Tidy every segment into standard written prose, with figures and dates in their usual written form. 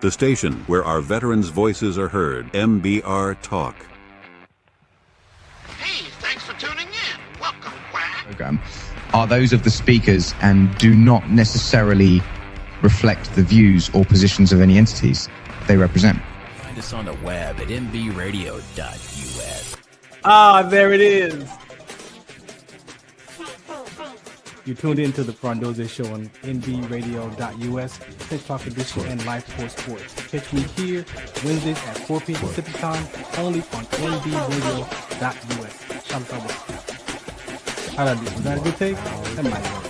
The station where our veterans' voices are heard. MBR Talk. Hey, thanks for tuning in. Welcome, Quack. Program are those of the speakers and do not necessarily reflect the views or positions of any entities they represent. Find us on the web at nbradio.us. Ah, there it is. You tuned in to the Farron Dozier Show on nbradio.us, TikTok Edition, and Life Force Sports. Catch me here Wednesdays at 4 p.m. Pacific Time, only on nbradio.us. Shout out. How'd I do? Was that a good take? That might work.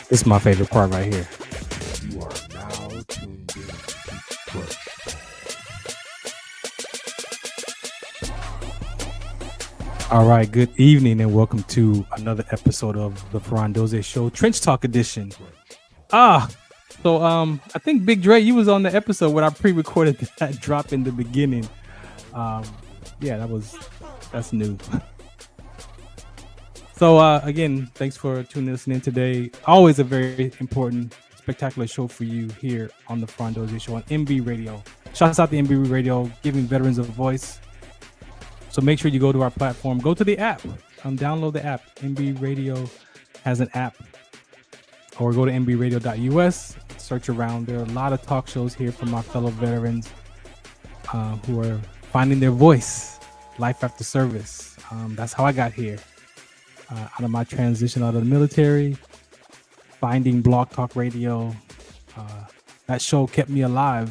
This is my favorite part right here. You are now tuned in to Clutch. All right, good evening and welcome to another episode of the Farron Dozier Show, Trench Talk Edition. So I think Big Dre, you was on the episode when I pre-recorded that drop in the beginning. Yeah, that's new. So again, thanks for listening in today. Always a very important, spectacular show for you here on the Farron Dozier Show on MB Radio. Shouts out to MB Radio, giving veterans a voice. So make sure you go to our platform, go to the app, download the app. MB Radio has an app, or go to nbradio.us, search around. There are a lot of talk shows here from our fellow veterans who are finding their voice, life after service. That's how I got here. Out of my transition out of the military, finding Blog Talk Radio. That show kept me alive,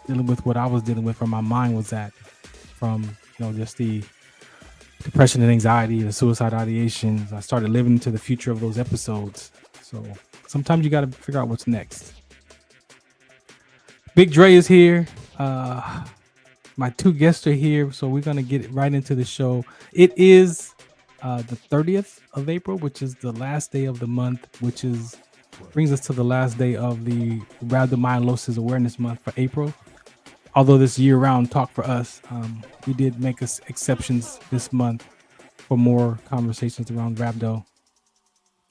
dealing with what I was dealing with, where my mind was at, from just the depression and anxiety, the suicide ideations. I started living into the future of those episodes. So sometimes you got to figure out what's next. Big Dre is here. My two guests are here, so we're gonna get right into the show. It is the 30th of April, which is the last day of the month, which brings us to the last day of the Rhabdomyolysis Awareness Month for April. Although this year-round talk for us, we did make exceptions this month for more conversations around rhabdo.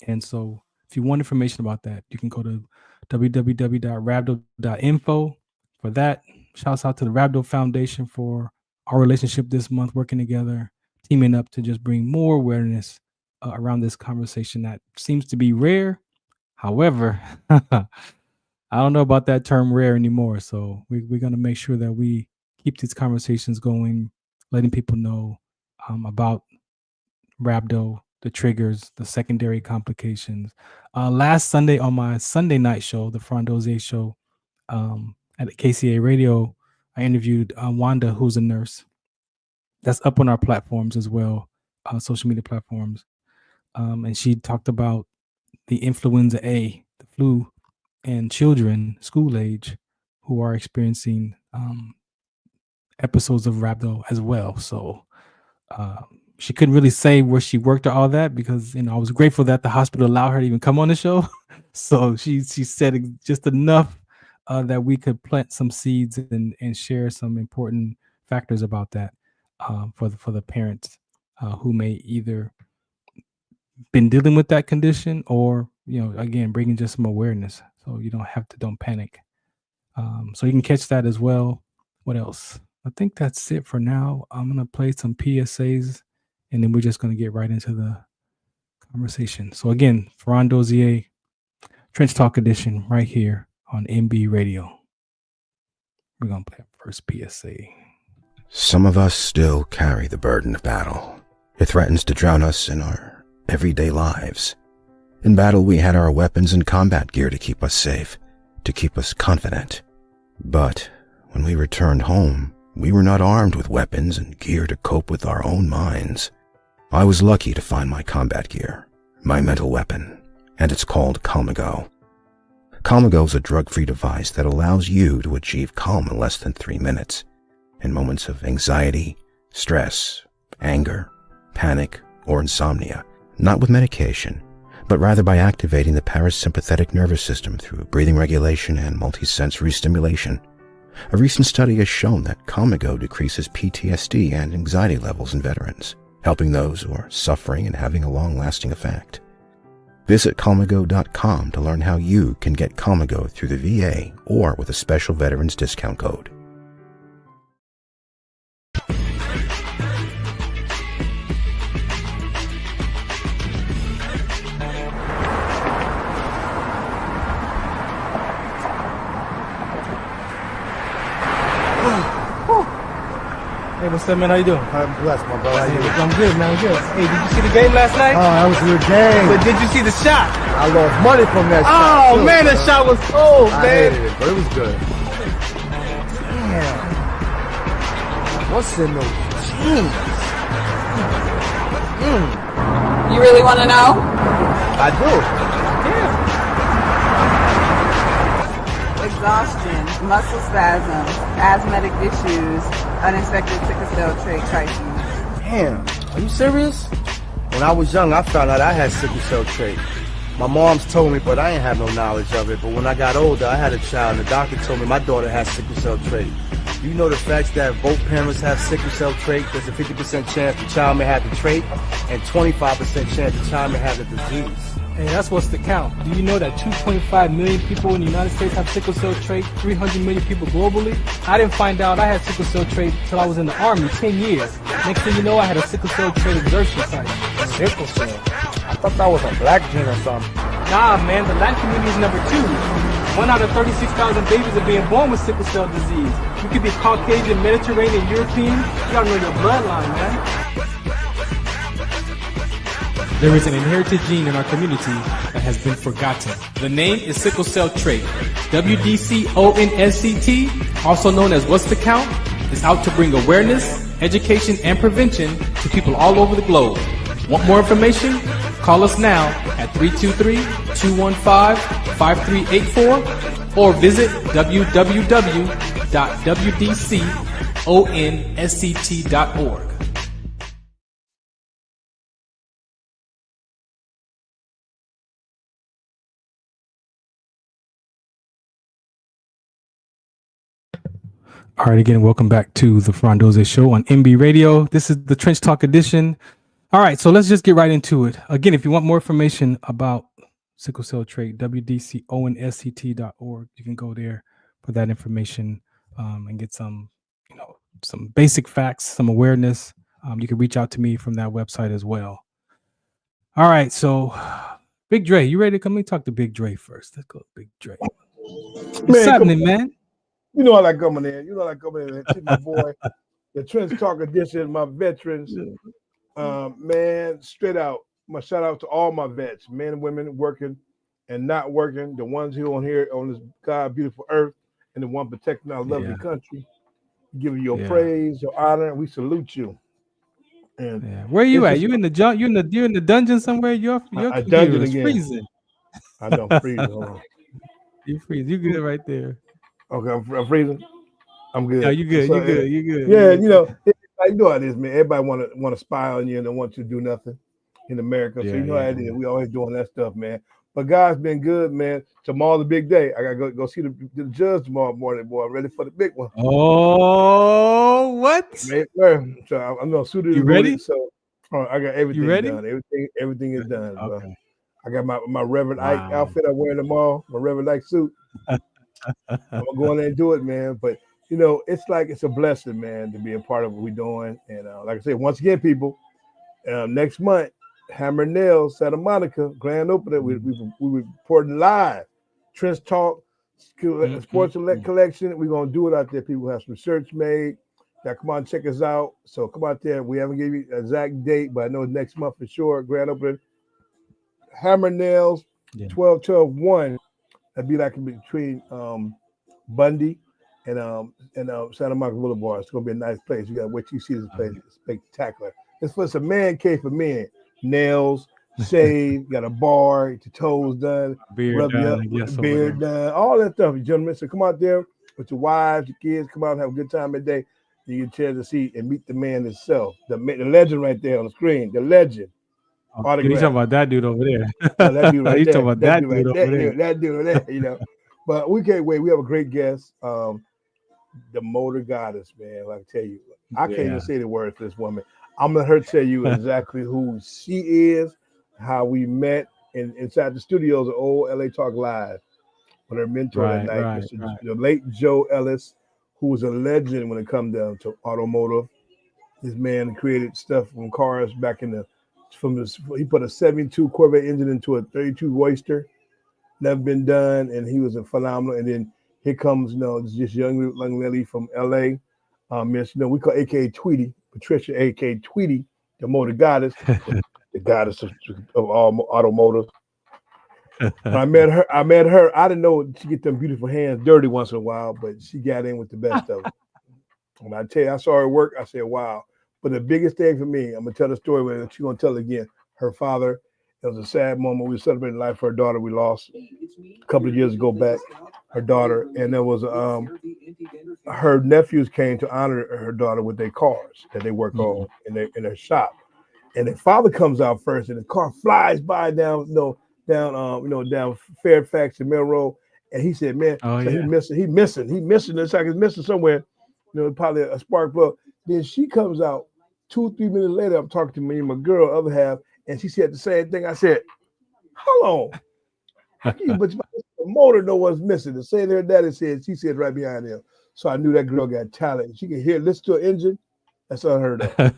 And so if you want information about that, you can go to www.rhabdo.info for that. Shouts out to the Rhabdo Foundation for our relationship this month, working together, teaming up to just bring more awareness around this conversation that seems to be rare. However, I don't know about that term rare anymore. So we're going to make sure that we keep these conversations going, letting people know about rhabdo, the triggers, the secondary complications. Last Sunday on my Sunday night show, the Farron Dozier Show, at KCA Radio, I interviewed Wanda, who's a nurse. That's up on our platforms as well, social media platforms. And she talked about the influenza A, the flu, and children school age who are experiencing episodes of rhabdo as well. So she couldn't really say where she worked or all that, because I was grateful that the hospital allowed her to even come on the show. So she said just enough that we could plant some seeds and share some important factors about that for the parents who may either been dealing with that condition or again bringing just some awareness, so you don't panic. So you can catch that as well. What else? I think that's it for now. I'm gonna play some PSAs, and then we're just gonna get right into the conversation. So again, Farron Dozier, Trench Talk Edition, right here on MB Radio. We're gonna play our first PSA. Some of us still carry the burden of battle. It threatens to drown us in our everyday lives. In battle, we had our weapons and combat gear to keep us safe, to keep us confident. But when we returned home, we were not armed with weapons and gear to cope with our own minds. I was lucky to find my combat gear, my mental weapon, and it's called Calmago. Calmago is a drug-free device that allows you to achieve calm in less than 3 minutes. In moments of anxiety, stress, anger, panic, or insomnia, not with medication, but rather by activating the parasympathetic nervous system through breathing regulation and multisensory stimulation. A recent study has shown that Calmago decreases PTSD and anxiety levels in veterans, helping those who are suffering and having a long-lasting effect. Visit Calmago.com to learn how you can get Calmago through the VA or with a special veterans discount code. Hey, what's up, man? How you doing? I'm blessed, my brother. How you doing? I'm good, man. I'm good. Hey, did you see the game last night? Oh, that was a good game. But did you see the shot? I lost money from that shot. Oh, too, man, bro. that shot was cold, I man. hated it, but it was good. Damn. What's in those jeans? You really want to know? I do. Exhaustion, muscle spasms, asthmatic issues, unexpected sickle cell trait crises. Damn. Are you serious? When I was young, I found out I had sickle cell trait. My mom's told me, but I ain't have no knowledge of it. But when I got older, I had a child, and the doctor told me my daughter has sickle cell trait. You know the facts that both parents have sickle cell trait, there's a 50% chance the child may have the trait, and 25% chance the child may have the disease. Hey, that's what's the count. Do you know that 2.5 million people in the United States have sickle cell trait, 300 million people globally? I didn't find out I had sickle cell trait until I was in the Army, 10 years. Next thing you know, I had a sickle cell trait exertion site. Sickle cell? I thought that was a black gene or something. Nah, man, the Latin community is number 2. 1 out of 36,000 babies are being born with sickle cell disease. You could be Caucasian, Mediterranean, European. You gotta know your bloodline, man. There is an inherited gene in our community that has been forgotten. The name is sickle cell trait. WDCONSCT, also known as What's the Count, is out to bring awareness, education, and prevention to people all over the globe. Want more information? Call us now at 323-215-5384 or visit www.wdconsct.org. All right, again, welcome back to the Farron Dozier Show on MB Radio. This is the Trench Talk Edition. All right, so let's just get right into it. Again, if you want more information about sickle cell trait, wdconsct.org, you can go there for that information and get some basic facts, some awareness. You can reach out to me from that website as well. All right, so Big Dre, you ready to come? Let me talk to Big Dre first. Let's go, Big Dre. What's happening, man? You know I like coming in. You know I like coming in and see my boy, the Trench Talk Edition, my veterans. Man, straight out. My shout out to all my vets, men and women working and not working, the ones who on here on this God beautiful earth, and the one protecting our lovely country. Give you your praise, your honor, and we salute you. And where are you at? You in the you're in the dungeon somewhere? Your dungeon is again. freezing. I don't freeze. Hold on. You freeze. You good right there. Okay, I'm freezing. I'm good. No, you good. So, You good. Yeah, you know how it is, man. Everybody want to spy on you and don't want you to do nothing in America. So you know how it is. We always doing that stuff, man. But God's been good, man. Tomorrow's a big day. I gotta go see the judge tomorrow morning, boy. I'm ready for the big one. Oh, what? So I'm gonna suit it. You ready? So I got everything ready? done. Everything is done. Okay. Bro. I got my Reverend Ike outfit I'm wearing tomorrow. My Reverend Ike suit. I'm gonna go in there and do it, man. But you know, it's a blessing, man, to be a part of what we're doing. And like I said, once again, people, next month Hammer Nails, Santa Monica, grand opening. We reporting live. Trench Talk, Sports Collection. We're gonna do it out there. People have some shirts made. Now come on, check us out. So come out there. We haven't given you an exact date, but I know next month for sure. Grand opening. Hammer Nails, 12-12-1. That'd be like between Bundy and Santa Monica Boulevard. It's gonna be a nice place. You gotta wait till you see this place. It's spectacular. It's for some man cave for men. Nails, shave, got a bar, your toes done, beard done, all that stuff, gentlemen. So come out there with your wives, your kids. Come out and have a good time today. You get a chance to see and meet the man himself, the legend right there on the screen, the legend. You talking about that dude over there? That dude right you there. talking about that dude over there? That dude over there. You know, but we can't wait. We have a great guest, the Motor Goddess, man. Like I tell you, I can't even say the word for this woman. I'm gonna let her tell you exactly who she is, how we met inside the studios of old LA Talk Live with her mentor that night, the late Joe Ellis, who was a legend when it comes down to automotive. This man created stuff from cars back in he put a 72 Corvette engine into a 32 Roadster. Never been done, and he was a phenomenal. And then here comes, this young lady from LA, Miss, we call AKA Tweety, Patricia, AKA Tweety, the Motor Goddess, the goddess of all automotive. I met her. I didn't know she get them beautiful hands dirty once in a while, but she got in with the best of them. When I tell you, I saw her work, I said, wow. But the biggest thing for me, I'm going to tell the story, but she's going to tell it again. Her father, it was a sad moment. We were celebrating life for her daughter. We lost a couple of years ago back, her daughter. And there was, her nephews came to honor her daughter with their cars that they work on in their shop. And the father comes out first, and the car flies by down Fairfax and Melrose. And he said, man, he missing. It's like he's missing somewhere, probably a spark plug. Then she comes out 2-3 minutes later. I'm talking to me and my girl, other half, and she said the same thing. I said, hold on. But the motor know what's missing. The same thing her daddy said, she said right behind him. So I knew that girl got talent. She can listen to an engine. That's unheard of.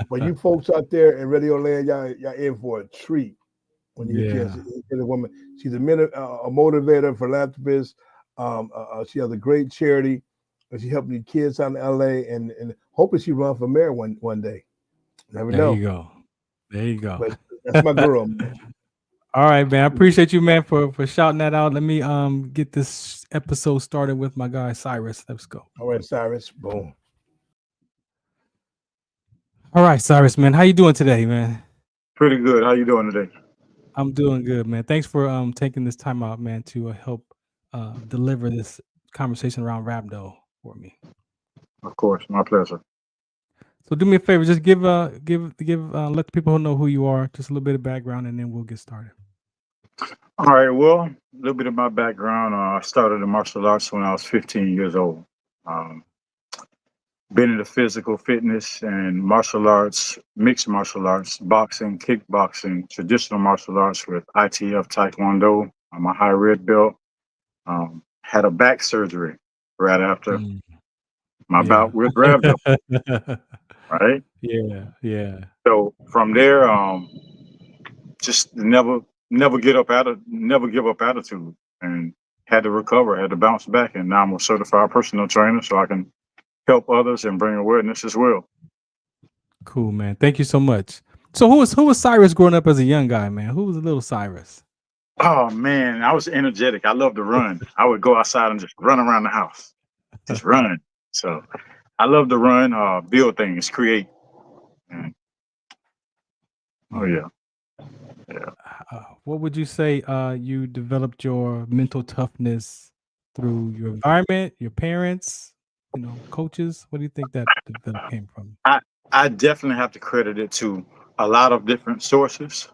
But you folks out there in Radio Land, y'all in for a treat. When you get a woman, she's a motivator, philanthropist. She has a great charity. And she helping the kids out in LA, and hoping she run for mayor one day. Never know. There you go. But that's my girl, man. All right, man. I appreciate you, man, for shouting that out. Let me get this episode started with my guy Cyrus. Let's go. All right, Cyrus. Boom. All right, Cyrus, man. How you doing today, man? Pretty good. How you doing today? I'm doing good, man. Thanks for taking this time out, man, to help deliver this conversation around rhabdo for me. Of course, my pleasure. So do me a favor, just give let the people know who you are, just a little bit of background, and then we'll get started. All right. Well, a little bit of my background. I started in martial arts when I was 15 years old. Been into physical fitness and martial arts, mixed martial arts, boxing, kickboxing, traditional martial arts with ITF Taekwondo. I'm a high red belt. Had a back surgery right after my bout with rhabdo. Right? Yeah. So from there, just never give up attitude, and had to recover, had to bounce back, and now I'm a certified personal trainer, so I can help others and bring awareness as well. Cool, man. Thank you so much. So who was Cyrus growing up as a young guy, man? Who was little Cyrus? Oh man, I was energetic. I loved to run. I would go outside and just run around the house, just run. So I love to run, build things, create. Oh yeah. What would you say you developed your mental toughness through? Your environment, your parents, coaches? What do you think that came from? I definitely have to credit it to a lot of different sources.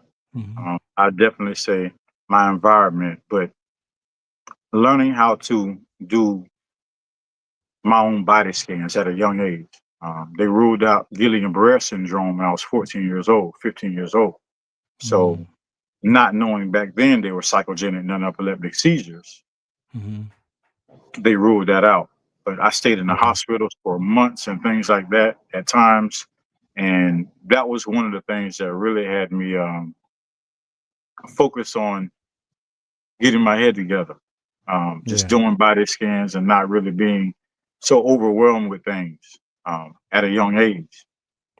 I definitely say my environment, but learning how to do my own body scans at a young age. They ruled out Guillain-Barré syndrome when I was 15 years old. So not knowing back then they were psychogenic non-epileptic seizures, they ruled that out. But I stayed in the hospitals for months and things like that. At times, And that was one of the things that really had me focus on getting my head together. Just doing body scans and not really being so overwhelmed with things at a young age.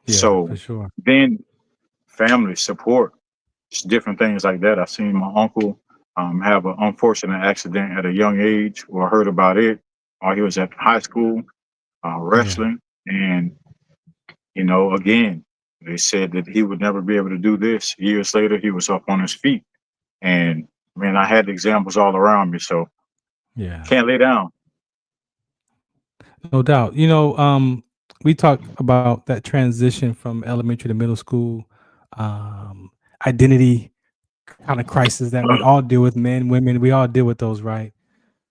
Yeah, So for sure. then family support, just different things like that. I seen my uncle have an unfortunate accident at a young age, or heard about it while he was at high school wrestling. And, you know, again, they said that he would never be able to do this. Years later, he was up on his feet. And man, I had examples all around me. So can't lay down. No doubt. You know, we talked about that transition from elementary to middle school, identity kind of crisis that we all deal with, men, women, we all deal with those, right?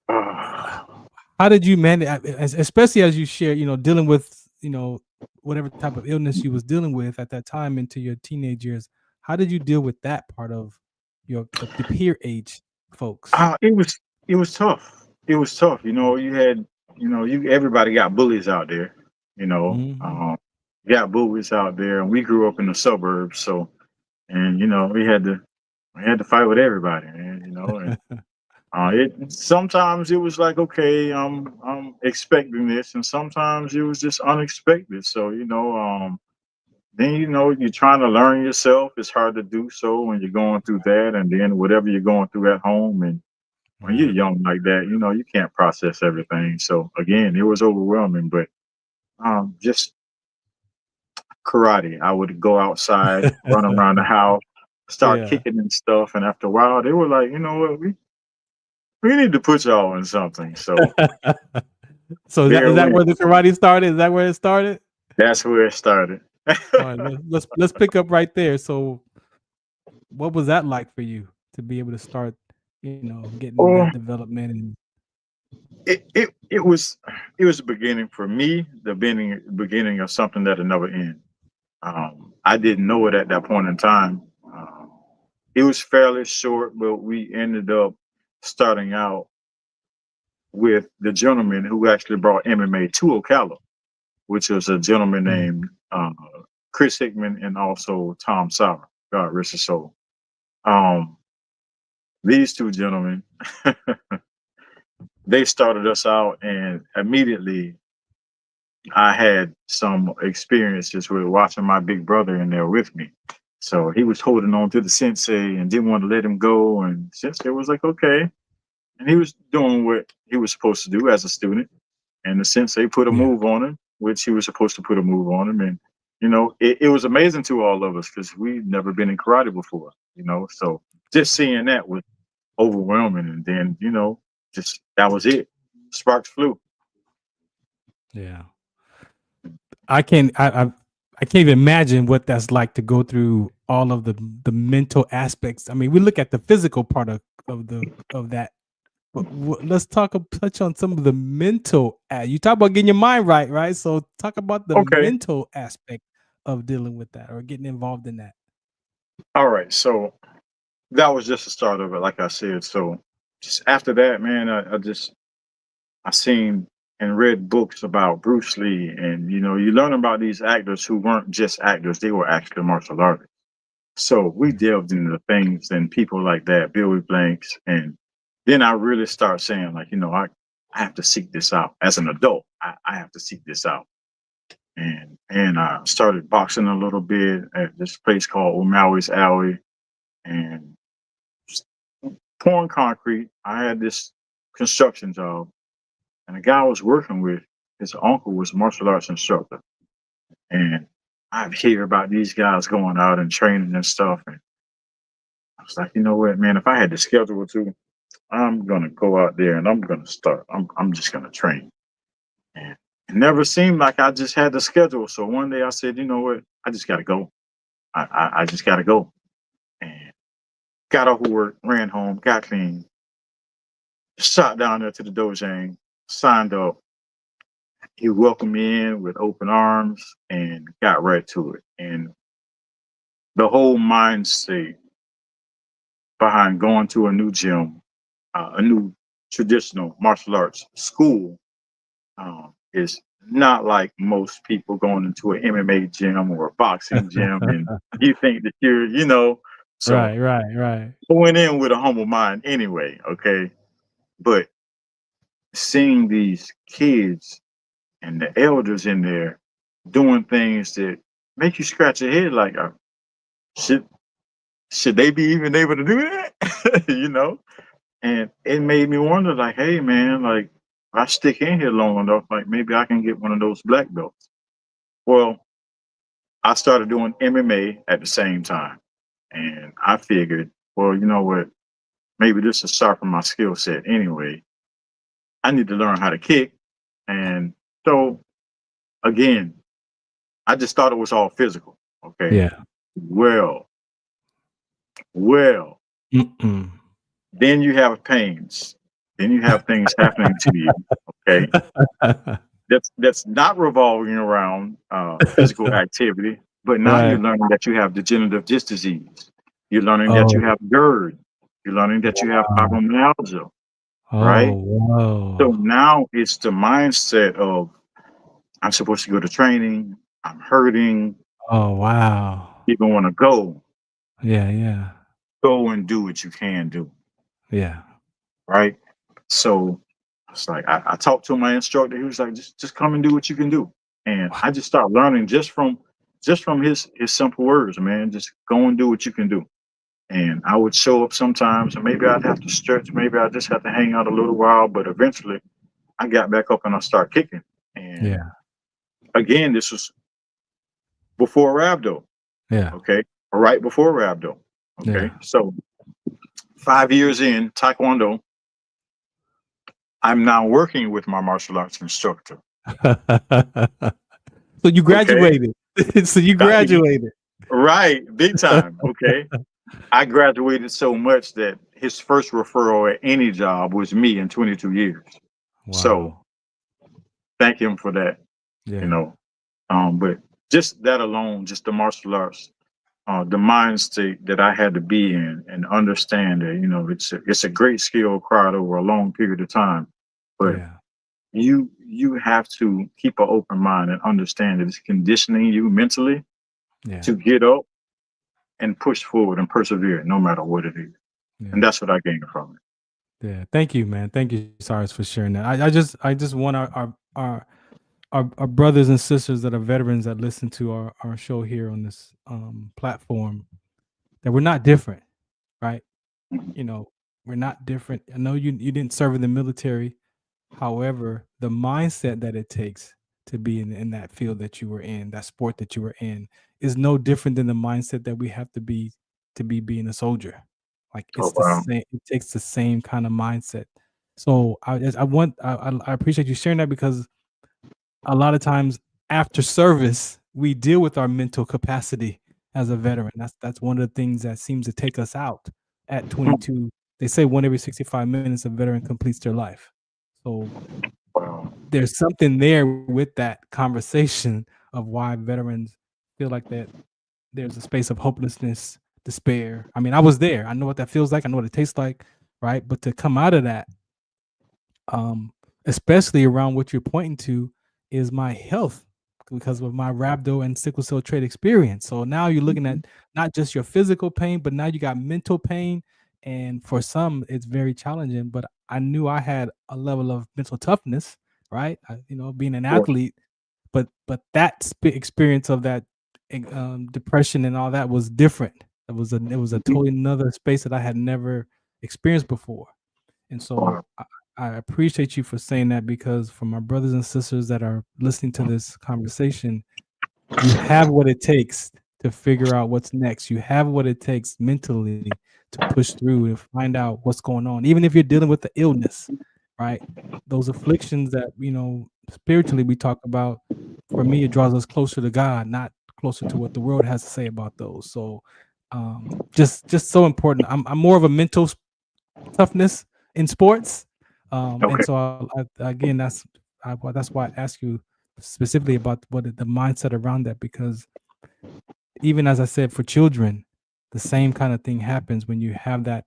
How did you manage, especially as you share, you know, dealing with, you know, whatever type of illness you was dealing with at that time into your teenage years? How did you deal with that part of your the peer age folks? It was tough. It was tough. You know, you had, you know, everybody got bullies out there. You know, got bullies out there, and we grew up in the suburbs. So, and you know, we had to fight with everybody, man. You know, and it sometimes it was like, okay, I'm expecting this, and sometimes it was just unexpected. So, you know, then, you know, you're trying to learn yourself. It's hard to do so when you're going through that, and then whatever you're going through at home. And when you're young like that, you know, you can't process everything. So again, it was overwhelming, but just karate. I would go outside, run around the house, start kicking and stuff. And after a while, they were like, you know what, we need to put y'all in something. So so is that where the karate started? Is that where it started? That's where it started. All right, let's pick up right there. So what was that like for you to be able to start, you know, getting that development? And it was the beginning for me, the beginning of something that'll never end. I didn't know it at that point in time. It was fairly short, but we ended up starting out with the gentleman who actually brought MMA to Ocala, which was a gentleman named Chris Hickman and also Tom Sauer, God rest his soul. These two gentlemen, they started us out, and immediately I had some experiences with watching my big brother in there with me. So he was holding on to the sensei and didn't want to let him go. And sensei was like, okay. And he was doing what he was supposed to do as a student. And the sensei put a move on him, which he was supposed to put a move on him. And, you know, it was amazing to all of us because we'd never been in karate before, you know. So just seeing that was overwhelming. And then, you know, just that was it. Sparks flew. Yeah. I can't even imagine what that's like to go through all of the mental aspects. I mean, we look at the physical part of that, but let's touch on some of the mental. You talk about getting your mind right? So talk about the mental aspect of dealing with that or getting involved in that. All right, so that was just the start of it, like I said. So just after that, man, I seen and read books about Bruce Lee, and you know, you learn about these actors who weren't just actors; they were actually martial artists. So we delved into things and people like that, Billy Blanks, and then I really start saying, like, you know, I have to seek this out as an adult. I have to seek this out, and I started boxing a little bit at this place called O'Malley's Alley, and pouring concrete. I had this construction job. And the guy I was working with, his uncle was a martial arts instructor. And I'd hear about these guys going out and training and stuff. And I was like, you know what, man, if I had the schedule to, I'm going to go out there and I'm going to start. I'm just going to train. And it never seemed like I just had the schedule. So one day I said, you know what, I just got to go. I just got to go. And got off work, ran home, got clean, shot down there to the dojo, signed up. He welcomed me in with open arms and got right to it. And the whole mindset behind going to a new gym, a new traditional martial arts school, is not like most people going into an MMA gym or a boxing gym and you think that you're, so Right. I went in with a humble mind anyway, okay? But seeing these kids and the elders in there doing things that make you scratch your head like, should they be even able to do that? And it made me wonder, like, hey man, like, if I stick in here long enough, like maybe I can get one of those black belts. Well, I started doing MMA at the same time. And I figured, well, you know what? Maybe this will sharpen my skill set anyway. I need to learn how to kick. And so, again, I just thought it was all physical. Okay. Yeah. Well, then you have pains. Then you have things happening to you. Okay. That's not revolving around physical activity, but now you're learning that you have degenerative disc disease. You're learning that you have GERD. You're learning that you have fibromyalgia. Right? Wow. So now it's the mindset of I'm supposed to go to training. I'm hurting. Oh, wow. People want to go. Yeah. Go and do what you can do. Yeah. Right? So it's like I talked to my instructor. He was like, just come and do what you can do. And I just started learning just from his simple words, man. Just go and do what you can do. And I would show up sometimes, and maybe I'd have to stretch. Maybe I just have to hang out a little while. But eventually, I got back up and I started kicking. And again, this was before Rhabdo. Yeah. Okay. Right before Rhabdo. Okay. So 5 years in Taekwondo, I'm now working with my martial arts instructor. So you graduated. Okay. So you graduated. Right. Big time. Okay. I graduated so much that his first referral at any job was me in 22 years. Wow. So thank him for that. Yeah. But just that alone, just the martial arts, the mind state that I had to be in and understand that, it's a great skill acquired over a long period of time. But you have to keep an open mind and understand that it's conditioning you mentally to get up and push forward and persevere no matter what it is. And that's what I gained from it. Yeah. Thank you, man. Thank you, Cyrus, for sharing that. I just want our brothers and sisters that are veterans that listen to our show here on this platform that we're not different, right? We're not different. I know you didn't serve in the military. However, the mindset that it takes to be in that field that you were in, that sport that you were in, is no different than the mindset that we have to be being a soldier. Like it's the same. It takes the same kind of mindset. So I appreciate you sharing that, because a lot of times after service, we deal with our mental capacity as a veteran. That's one of the things that seems to take us out at 22. They say 1 every 65 minutes a veteran completes their life. So there's something there with that conversation of why veterans feel like that there's a space of hopelessness, despair. I mean, I was there. I know what that feels like. I know what it tastes like, right? But to come out of that, especially around what you're pointing to, is my health, because of my rhabdo and sickle cell trait experience. So now you're looking at not just your physical pain, but now you got mental pain. And for some, it's very challenging. But I knew I had a level of mental toughness, right? Being an athlete, but that experience of that depression and all that was different. It was a totally another space that I had never experienced before. And so I appreciate you for saying that, because for my brothers and sisters that are listening to this conversation, you have what it takes to figure out what's next. You have what it takes mentally to push through and find out what's going on. Even if you're dealing with the illness, right? Those afflictions that, spiritually we talk about, for me, it draws us closer to God, not closer to what the world has to say about those. So just so important. I'm more of a mental toughness in sports. And so again, that's why I ask you specifically about what the mindset around that, because even as I said, for children, the same kind of thing happens when you have that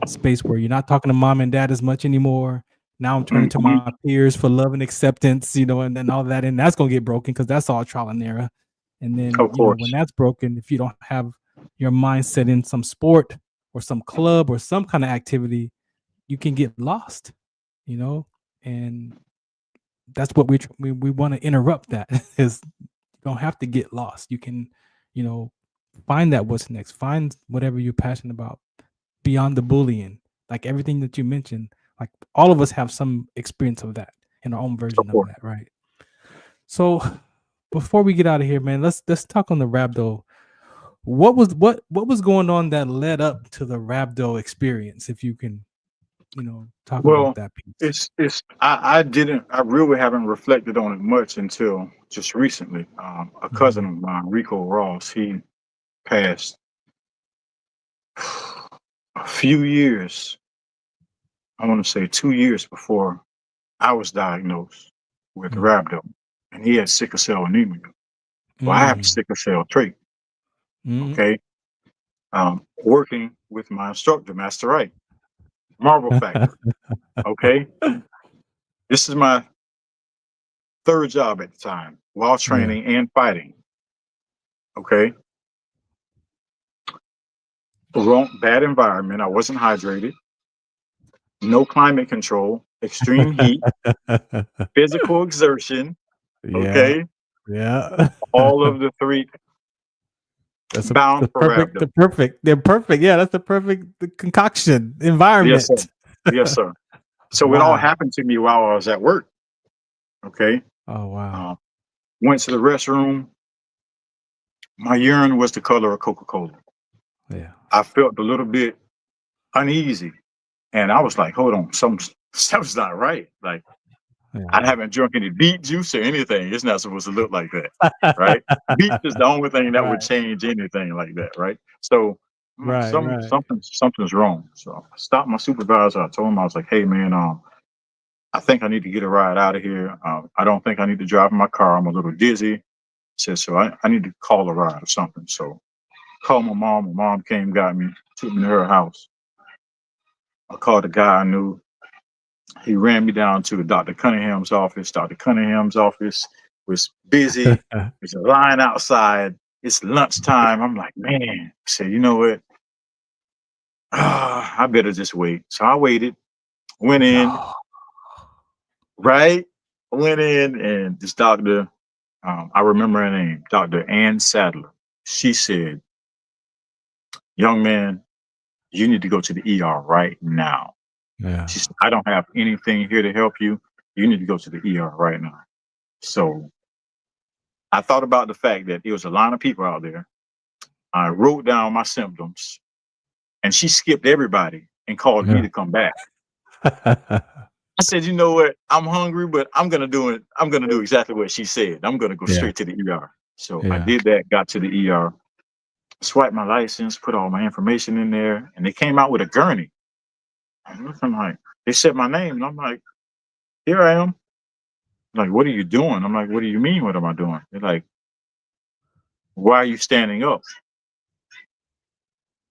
space where you're not talking to mom and dad as much anymore. Now I'm turning to my peers for love and acceptance, you know, and then all that, and that's gonna get broken because that's all trial and error. And then Of you know, course. when that's broken, if you don't have your mindset in some sport or some club or some kind of activity, you can get lost, you know, and that's what we want to interrupt. That is, you don't have to get lost. You can, you know, find that what's next, find whatever you're passionate about beyond the bullying, like everything that you mentioned. Like all of us have some experience of that in our own version of that, right? So before we get out of here, man, let's talk on the rhabdo. What was going on that led up to the rhabdo experience? If you can, you know, talk about that piece. I really haven't reflected on it much until just recently. A cousin of mine, Rico Ross, he passed a few years, I want to say 2 years before I was diagnosed with rhabdo, and he had sickle cell anemia. Well, I have sickle cell trait. Okay. Working with my instructor, Master Wright, Marble Factor. Okay. This is my third job at the time while training and fighting. Okay. Wrong, bad environment. I wasn't hydrated. No climate control, extreme heat, physical exertion. Okay. Yeah. All of the three. That's bound for perfect. They're perfect. Yeah, that's the perfect concoction environment. Yes, sir. Yes, sir. So it all happened to me while I was at work. Okay. Oh wow. Went to the restroom. My urine was the color of Coca-Cola. Yeah. I felt a little bit uneasy, and I was like, "Hold on, something's not right." Like I haven't drunk any beet juice or anything. It's not supposed to look like that, right? Beet is the only thing that would change anything like that, right? So something's wrong. So I stopped my supervisor. I told him, I was like, "Hey man, I think I need to get a ride out of here. I don't think I need to drive in my car. I'm a little dizzy." I said, "So I need to call a ride or something." So called my mom. My mom came, got me, took me to her house. I called a guy I knew. He ran me down to Dr. Cunningham's office. Dr. Cunningham's office was busy. There's a line outside. It's lunchtime. I'm like, man. I said, you know what? I better just wait. So I waited, went in, right? Went in, and this doctor, I remember her name, Dr. Ann Sadler. She said, young man, you need to go to the ER right now. Yeah. She said, I don't have anything here to help you. You need to go to the ER right now. So I thought about the fact that there was a line of people out there. I wrote down my symptoms, and she skipped everybody and called me to come back. I said, you know what? I'm hungry, but I'm going to do it. I'm going to do exactly what she said. I'm going to go straight to the ER. So I did that, got to the ER, swiped my license, put all my information in there, and they came out with a gurney. I'm like, they said my name, and I'm like, here I am. Like, what are you doing? I'm like, what do you mean? What am I doing? They're like, why are you standing up?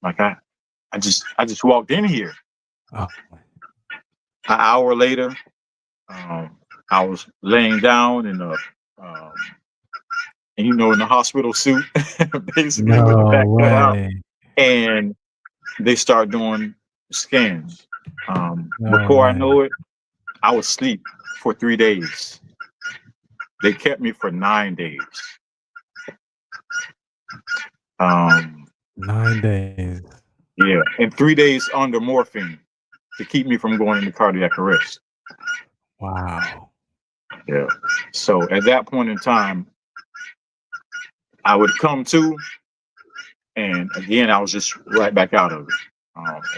Like, I just walked in here. Oh. An hour later, I was laying down in a, in the hospital suit, basically with the back cut out, and they start doing scans. Before I know it, I was asleep for 3 days. They kept me for 9 days. 9 days. Yeah, and 3 days under morphine to keep me from going into cardiac arrest. Wow. Yeah. So at that point in time, I would come to, and again, I was just right back out of it.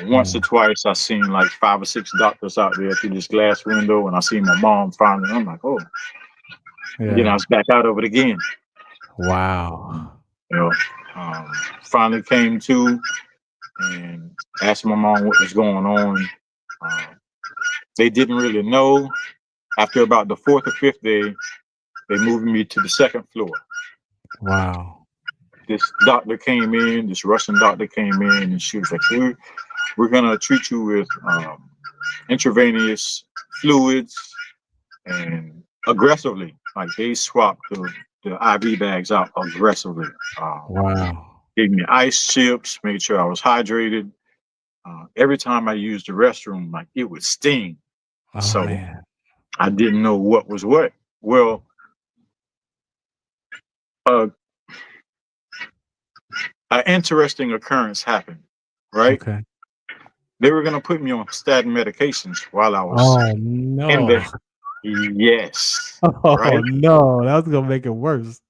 Once or twice, I seen like 5 or 6 doctors out there through this glass window, and I seen my mom finally. I'm like, oh. Then I was back out of it again. Wow. Finally came to and asked my mom what was going on. They didn't really know. After about the 4th or 5th day, they moved me to the 2nd floor. Wow. This doctor came in, this Russian doctor came in, and she was like, we're going to treat you with intravenous fluids and aggressively. Like they swapped the IV bags out aggressively. Wow. Gave me ice chips, made sure I was hydrated. Every time I used the restroom, like it would sting. Oh, So man. I didn't know what was what. Well, an interesting occurrence happened, right? Okay. They were gonna put me on statin medications while I was Oh in no. the yes. Oh Right? no, that was gonna make it worse.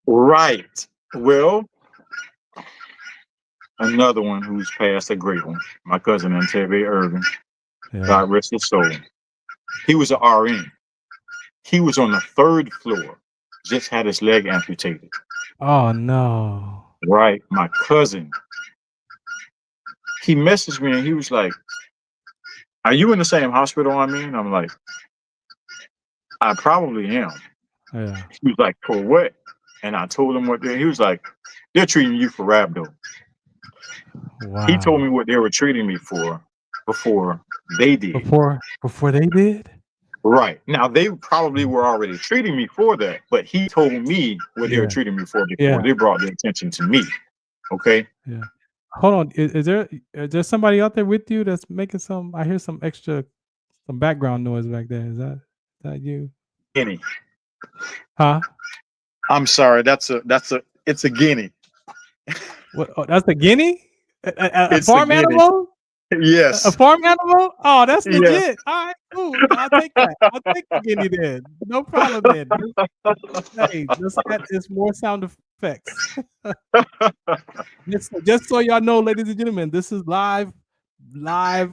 Right. Well, another one who's passed, a great one. My cousin Anteve Irvin, Yeah. God rest his soul. He was an RN. He was on the 3rd floor, just had his leg amputated. Oh no. Right. My cousin, he messaged me and he was like, "Are you in the same hospital I'm in?" I'm like, "I probably am." Yeah. He was like, "For what?" And I told him what he was like, "They're treating you for rhabdo." Wow. He told me what they were treating me for before they did. Before they did? Right. Now they probably were already treating me for that, but he told me what they were treating me for before Yeah. they brought their attention to me. Okay. Yeah. Hold on. Is there somebody out there with you that's making some? I hear some background noise back there. Is that you? Guinea. Huh? I'm sorry. It's a guinea. What? Oh, that's the guinea? A It's a farm guinea. animal? Yes. A farm animal? Oh, that's Yes. legit. All right, cool. I'll take that. I'll take the guinea then. No problem then. Hey, it's more sound effects. Just so y'all know, ladies and gentlemen, this is live, right?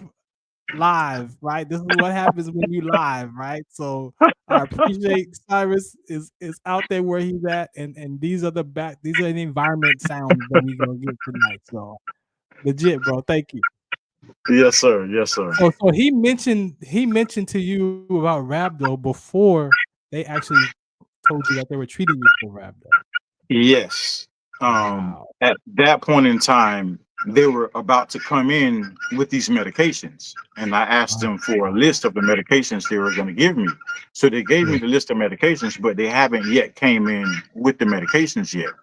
This is what happens when you live, right? So I appreciate Cyrus is out there where he's at, and these are the environment sounds that we're gonna get tonight. So legit, bro. Thank you. Yes, sir. Yes, sir. So he mentioned to you about rhabdo before they actually told you that they were treating you for rhabdo. Yes. At that point in time, they were about to come in with these medications, and I asked them for a list of the medications they were going to give me. So they gave me the list of medications, but they haven't yet came in with the medications yet,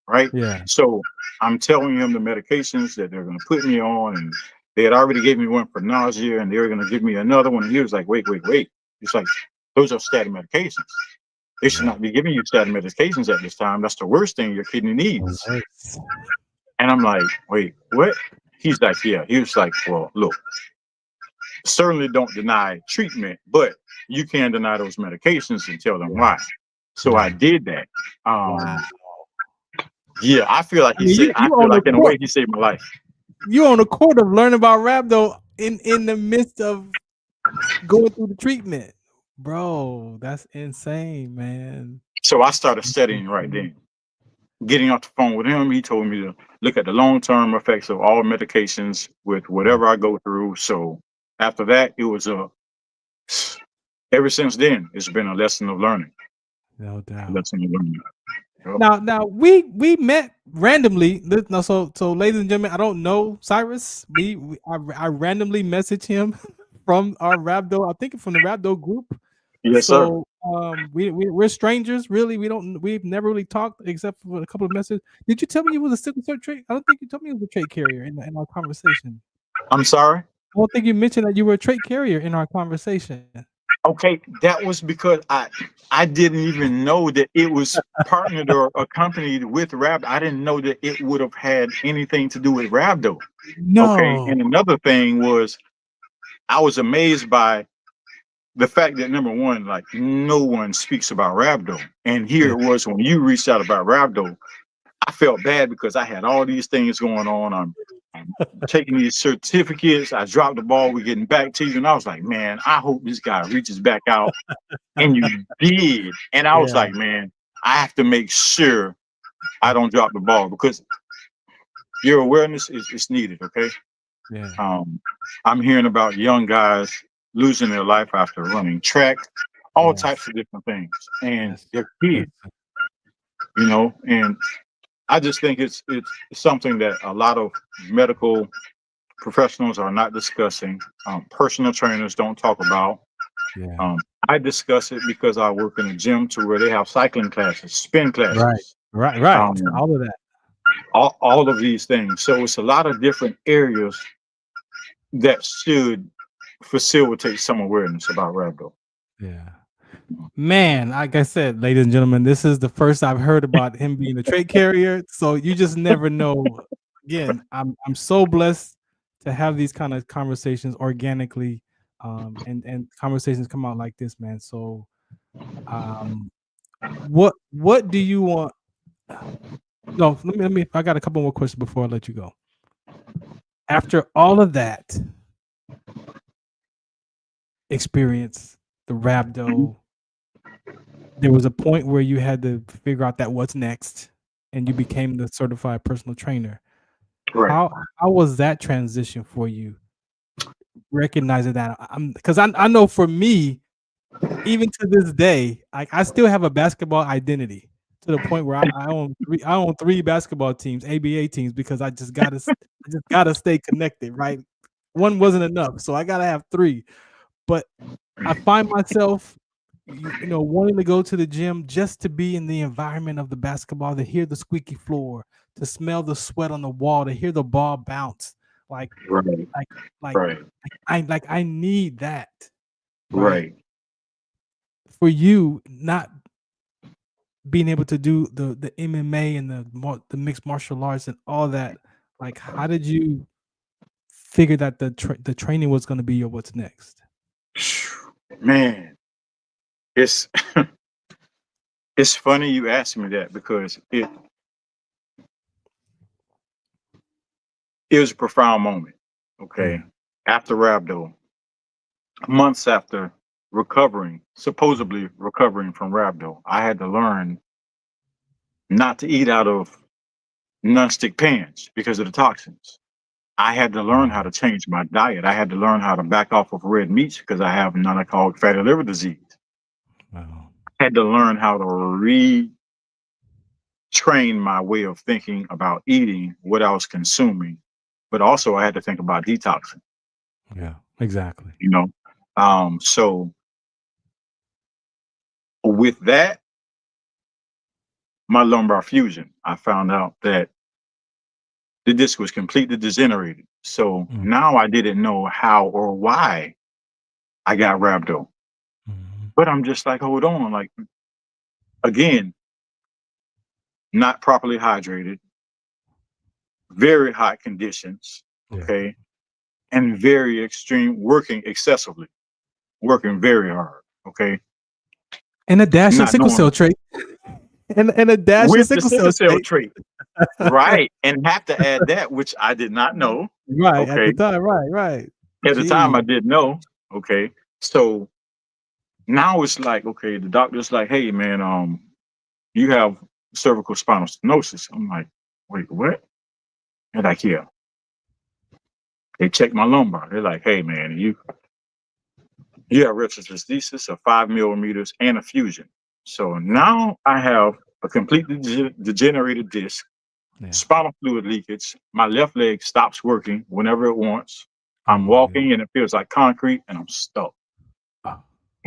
right? Yeah. So I'm telling him the medications that they're going to put me on, and they had already gave me one for nausea, and they were going to give me another one. And he was like, "Wait." It's like, those are statin medications. They should not be giving you statin medications at this time. That's the worst thing your kidney needs. And I'm like, "Wait, what?" He's like, "Yeah." He was like, "Well, look, certainly don't deny treatment, but you can deny those medications and tell them why." So I did that. Yeah, I feel like in a way he saved my life. You on the court of learning about rhabdo in the midst of going through the treatment. Bro, that's insane, man. So I started studying right then. Getting off the phone with him, he told me to look at the long-term effects of all medications with whatever I go through. So after that, it was ever since then, it's been a lesson of learning. No doubt. Lesson of learning. Now we met randomly. So ladies and gentlemen, I don't know Cyrus. I randomly messaged him from our rhabdo. I think from the rhabdo group. Yes, so, sir. We're strangers, really. We've never really talked except for a couple of messages. Did you tell me you was a sickle cell trait? I don't think you told me you was a trait carrier in our conversation. I'm sorry? I don't think you mentioned that you were a trait carrier in our conversation. Okay, that was because I didn't even know that it was partnered or accompanied with rhabdo. I didn't know that it would have had anything to do with rhabdo. No. Okay, and another thing was I was amazed by the fact that, number one, like no one speaks about rhabdo. And here it was when you reached out about rhabdo, I felt bad because I had all these things going on. I'm taking these certificates. I dropped the ball. We're getting back to you. And I was like, man, I hope this guy reaches back out. And you did. And I was like, man, I have to make sure I don't drop the ball because your awareness is needed. Okay. Yeah. I'm hearing about young guys losing their life after running track, all types of different things. And they're kids, you know, and I just think it's something that a lot of medical professionals are not discussing. Personal trainers don't talk about. Yeah. I discuss it because I work in a gym to where they have cycling classes, spin classes. Right. All of that. All of these things. So it's a lot of different areas that should facilitate some awareness about rhabdo. Yeah. Man, like I said, ladies and gentlemen, this is the first I've heard about him being a trait carrier. So you just never know. Again, I'm so blessed to have these kind of conversations organically, and conversations come out like this, man. So, what do you want? No, let me. I got a couple more questions before I let you go. After all of that experience, the rhabdo, there was a point where you had to figure out that what's next, and you became the certified personal trainer. Right. How was that transition for you? Recognizing that, because I know for me, even to this day, I still have a basketball identity to the point where I own three basketball teams, ABA teams, because I just gotta stay connected. Right, one wasn't enough, so I gotta have three. But I find myself, wanting to go to the gym just to be in the environment of the basketball, to hear the squeaky floor, to smell the sweat on the wall, to hear the ball bounce. I need that. Right. For you, not being able to do the MMA and the mixed martial arts and all that, how did you figure that the training was going to be your what's next? Man, it's it's funny you asked me that, because it was a profound moment. Okay. After rhabdo, months after supposedly recovering from rhabdo, I had to learn not to eat out of nonstick pans because of the toxins. I had to learn how to change my diet. I had to learn how to back off of red meats because I have non-alcoholic fatty liver disease. Wow. I had to learn how to retrain my way of thinking about eating, what I was consuming, but also I had to think about detoxing. Yeah, exactly. So with that, my lumbar fusion, I found out that the disc was completely degenerated. So now I didn't know how or why I got rhabdo. But I'm just like, hold on, again, not properly hydrated, very hot conditions, okay, and very extreme, working excessively, working very hard, okay. And a dash of sickle cell trait. And a dash of sickle cell trait. Right. And have to add that, which I did not know. Right. Okay. At the time, right. At the time I didn't know. Okay. So now it's like, okay, the doctor's like, hey man, you have cervical spinal stenosis. I'm like, wait, what? They're like, yeah. They check my lumbar. They're like, hey man, you have retroprosthesis of 5 millimeters and a fusion. So now I have a completely degenerated disc, spinal fluid leakage. My left leg stops working whenever it wants. I'm walking and it feels like concrete and I'm stuck.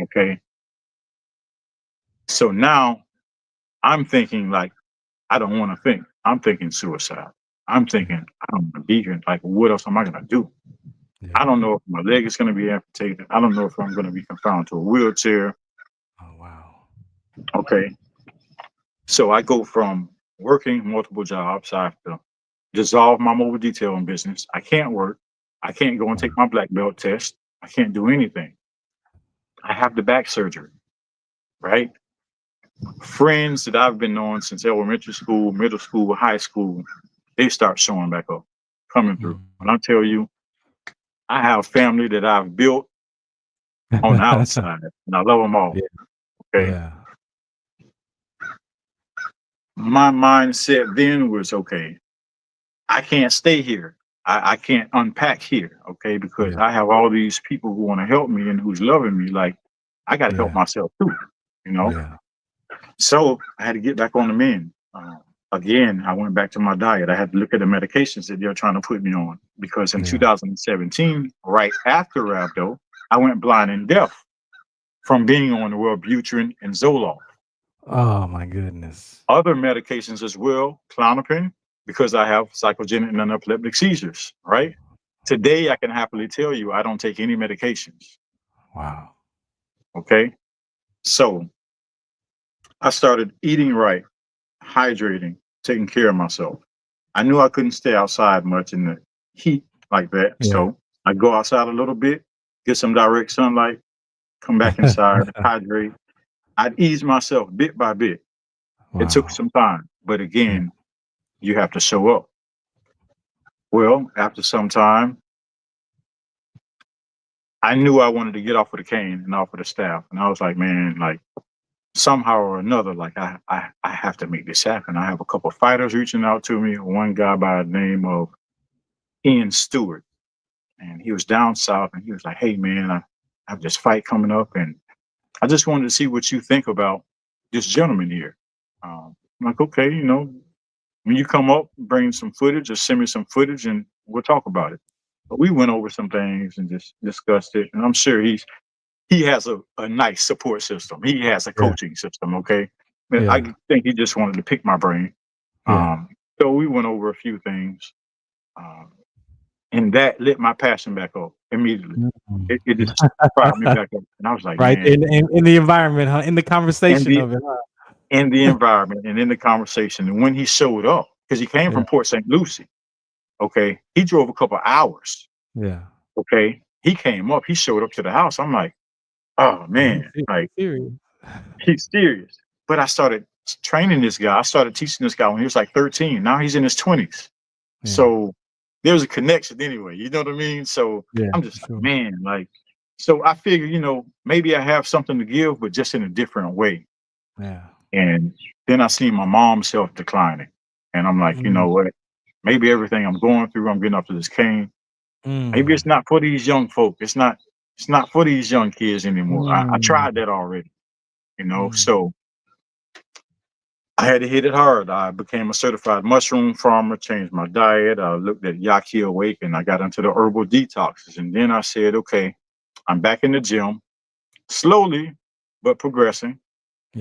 Okay. So now I'm thinking I don't want to think. I'm thinking suicide. I'm thinking I don't want to be here. What else am I going to do? I don't know if my leg is going to be amputated. I don't know if I'm going to be confined to a wheelchair. Oh, wow. Okay. So I go from working multiple jobs. I have to dissolve my mobile detailing business. I can't work. I can't go and take my black belt test. I can't do anything. I have the back surgery, right? Friends that I've been knowing since elementary school, middle school, high school, they start showing back up, coming through. When I tell you, I have family that I've built on the outside, and I love them all. Okay. Yeah. My mindset then was, okay, I can't stay here. I can't unpack here, okay, because I have all these people who want to help me and who's loving me. I got to help myself too, Yeah. So I had to get back on the mend. again, I went back to my diet. I had to look at the medications that they're trying to put me on because in 2017, right after rhabdo, I went blind and deaf from being on the Wellbutrin and Zoloft. Oh my goodness. Other medications as well, Klonopin, because I have psychogenic non-epileptic seizures, right? Today, I can happily tell you I don't take any medications. Wow. Okay. So I started eating right, hydrating, taking care of myself. I knew I couldn't stay outside much in the heat like that. Yeah. So I go outside a little bit, get some direct sunlight, come back inside, hydrate. I'd ease myself bit by bit. Wow. It took some time, but again, you have to show up. Well, after some time, I knew I wanted to get off of the cane and off of the staff. And I was like, man, like somehow or another, like I have to make this happen. I have a couple of fighters reaching out to me. One guy by the name of Ian Stewart, and he was down south, and he was like, hey man, I have this fight coming up, and I just wanted to see what you think about this gentleman here. I'm like, okay, you know, when you come up, bring some footage or send me some footage and we'll talk about it. But we went over some things and just discussed it. And I'm sure he has a nice support system. He has a coaching system, okay? And I think he just wanted to pick my brain. So we went over a few things. And that lit my passion back up immediately. It just fired me back up. And I was like, right, man, in the environment, huh? In the conversation of it, huh? In the environment and in the conversation. And when he showed up, because he came from Port St. Lucie, okay, he drove a couple hours. Yeah. Okay, he came up, he showed up to the house. I'm like, oh man, like he's serious. But I started training this guy. I started teaching this guy when he was like 13. Now he's in his 20s. So there was a connection anyway. You know what I mean? So I'm just like, man, like, so I figure, you know, maybe I have something to give, but just in a different way. Yeah. And then I seen my mom's health declining. And I'm like, you know what? Maybe everything I'm going through, I'm getting up to this cane. Maybe it's not for these young folk. It's not for these young kids anymore. I tried that already, you know. So I had to hit it hard. I became a certified mushroom farmer, changed my diet. I looked at Yaki Awake and I got into the herbal detoxes. And then I said, okay, I'm back in the gym, slowly but progressing.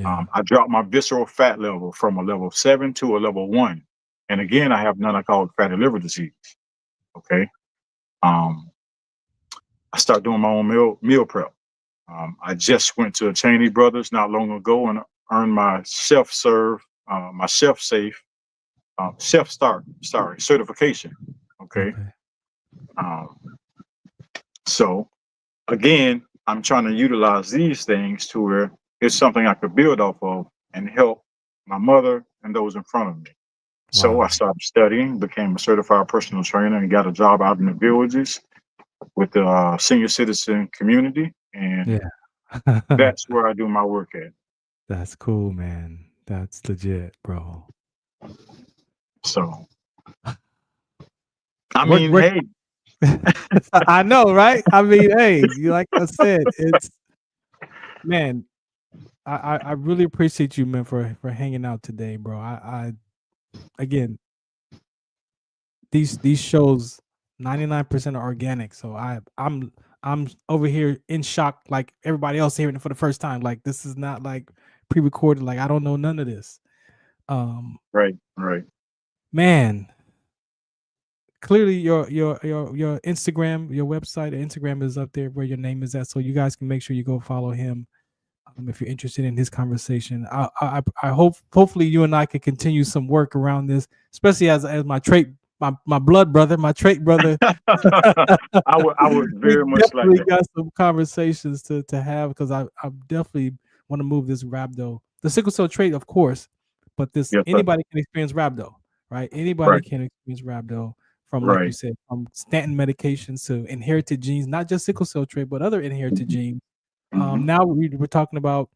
I dropped my visceral fat level from a level 7 to a level 1. And again, I have none I call fatty liver disease. Okay. I start doing my own meal prep. I just went to a Cheney Brothers not long ago and earned my self-serve, my self-safe, self-start, certification. Okay. So again, I'm trying to utilize these things to where it's something I could build off of and help my mother and those in front of me. So I started studying, became a certified personal trainer, and got a job out in the villages with the senior citizen community. And that's where I do my work at. That's cool, man. That's legit, bro. So, I mean, hey. I know, right? I mean, hey, like I said, it's, man, I really appreciate you, man, for hanging out today, bro. I again, these shows 99% are organic, so I'm over here in shock, like everybody else hearing it for the first time. Like this is not like pre-recorded. Like I don't know none of this. Right. Man. Clearly, your Instagram, your website, Instagram is up there where your name is at, so you guys can make sure you go follow him if you're interested in his conversation. I hopefully you and I can continue some work around this, especially as my blood brother, my trait brother. I would very much like that. Got some conversations to have because I definitely want to move this rhabdo, the sickle cell trait, of course, but this anybody can experience rhabdo, right? Anybody can experience rhabdo. From, like you said, from statin medications to inherited genes, not just sickle cell trait, but other inherited genes. Now we're talking about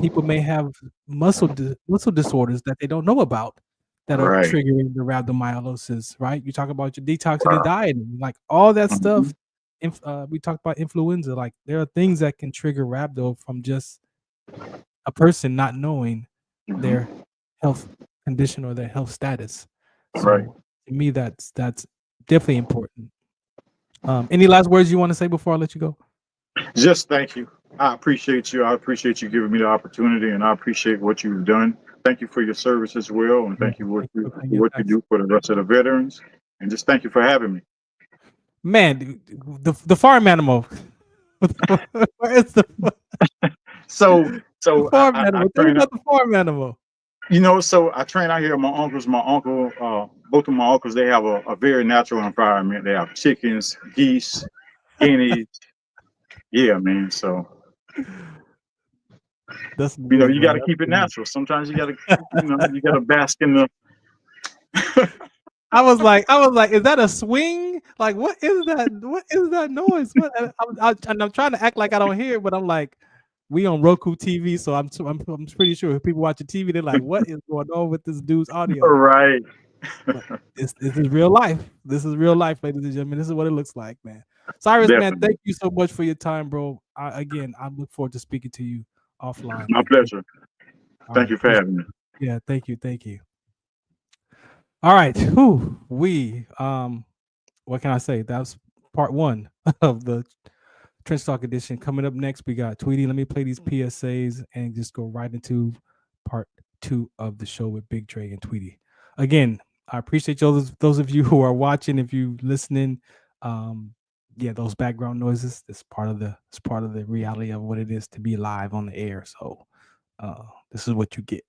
people may have muscle disorders that they don't know about that are triggering the rhabdomyolysis, right? You talk about your detoxing and dieting, like all that stuff. We talked about influenza. Like there are things that can trigger rhabdo from just a person not knowing their health condition or their health status. So Right. to me, that's definitely important. Any last words you want to say before I let you go? Just thank you. I appreciate you. I appreciate you giving me the opportunity, and I appreciate what you've done. Thank you for your service as well, and thank you for what you do for the rest of the veterans. And just thank you for having me. Man, the farm animal. Where is the So farm animal? Tell me about the farm animal. You know, so I train out here. My uncles, both of my uncles, they have a very natural environment. They have chickens, geese, guineas. Yeah, man. So that's you got to keep it natural. Sometimes you got to, you got to bask in the. I was like, is that a swing? Like, what is that? What is that noise? What? And I'm trying to act like I don't hear it, but I'm like, we on Roku TV, so I'm pretty sure if people watching TV, they're like, what is going on with this dude's audio? Right. This is real life. This is real life, ladies and gentlemen. This is what it looks like, man. Cyrus, man, thank you so much for your time, bro. I look forward to speaking to you offline. My pleasure. Thank you for having me. Yeah, thank you. All right. What can I say? That was part 1 of the Trench Talk edition. Coming up next, we got Tweety. Let me play these PSAs and just go right into part 2 of the show with Big Dre and Tweety. Again, I appreciate those of you who are watching. If you listening, those background noises, it's part of the reality of what it is to be live on the air. So this is what you get.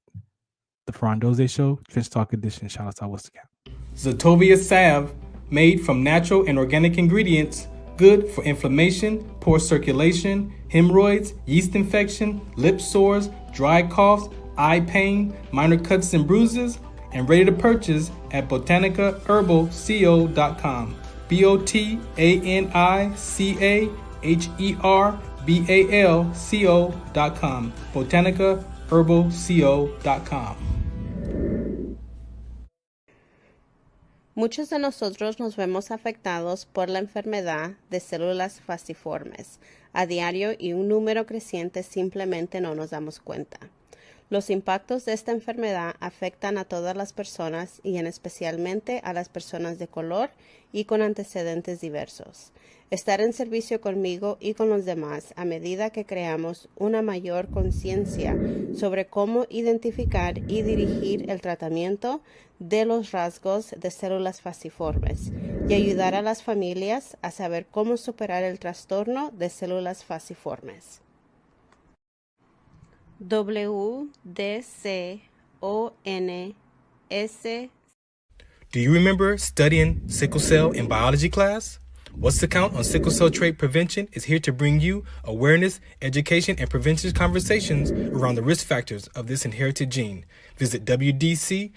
The Farron Dozier Show, Trench Talk edition. Shout out to WHATZ DA COUNT. Zetovia salve, made from natural and organic ingredients, good for inflammation, poor circulation, hemorrhoids, yeast infection, lip sores, dry coughs, eye pain, minor cuts and bruises, and ready to purchase at botanicaherbalco.com. BOTANICAHERBALCO.com. botanicaherbalco.com. Muchos de nosotros nos vemos afectados por la enfermedad de células falciformes a diario y un número creciente simplemente no nos damos cuenta. Los impactos de esta enfermedad afectan a todas las personas y especialmente a las personas de color y con antecedentes diversos. Estar en servicio conmigo y con los demás a medida que creamos una mayor conciencia sobre cómo identificar y dirigir el tratamiento de los rasgos de células falciformes y ayudar a las familias a saber cómo superar el trastorno de células falciformes. WHATS. Do you remember studying sickle cell in biology class? What's the Count on Sickle Cell Trait Prevention is here to bring you awareness, education, and prevention conversations around the risk factors of this inherited gene. Visit wdconsct.org.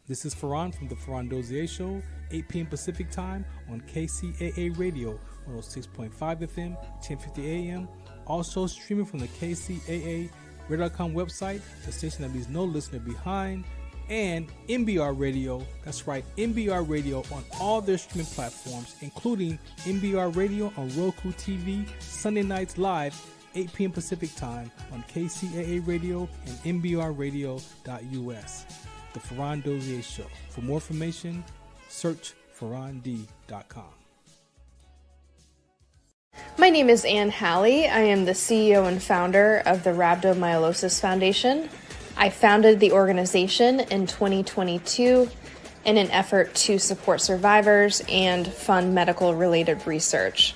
This is Farron from the Farron Dozier Show, 8 p.m. Pacific Time on KCAA Radio, 106.5 FM, 1050 AM. Also streaming from the KCAA Radio.com website, the station that leaves no listener behind, and MBR Radio. That's right, MBR Radio on all their streaming platforms, including MBR Radio on Roku TV, Sunday nights live, 8 p.m. Pacific Time on KCAA Radio and MBRradio.us. The Farron Dozier Show. For more information, search farrond.com. My name is Ann Halley. I am the CEO and founder of the Rhabdomyolysis Foundation. I founded the organization in 2022 in an effort to support survivors and fund medical-related research.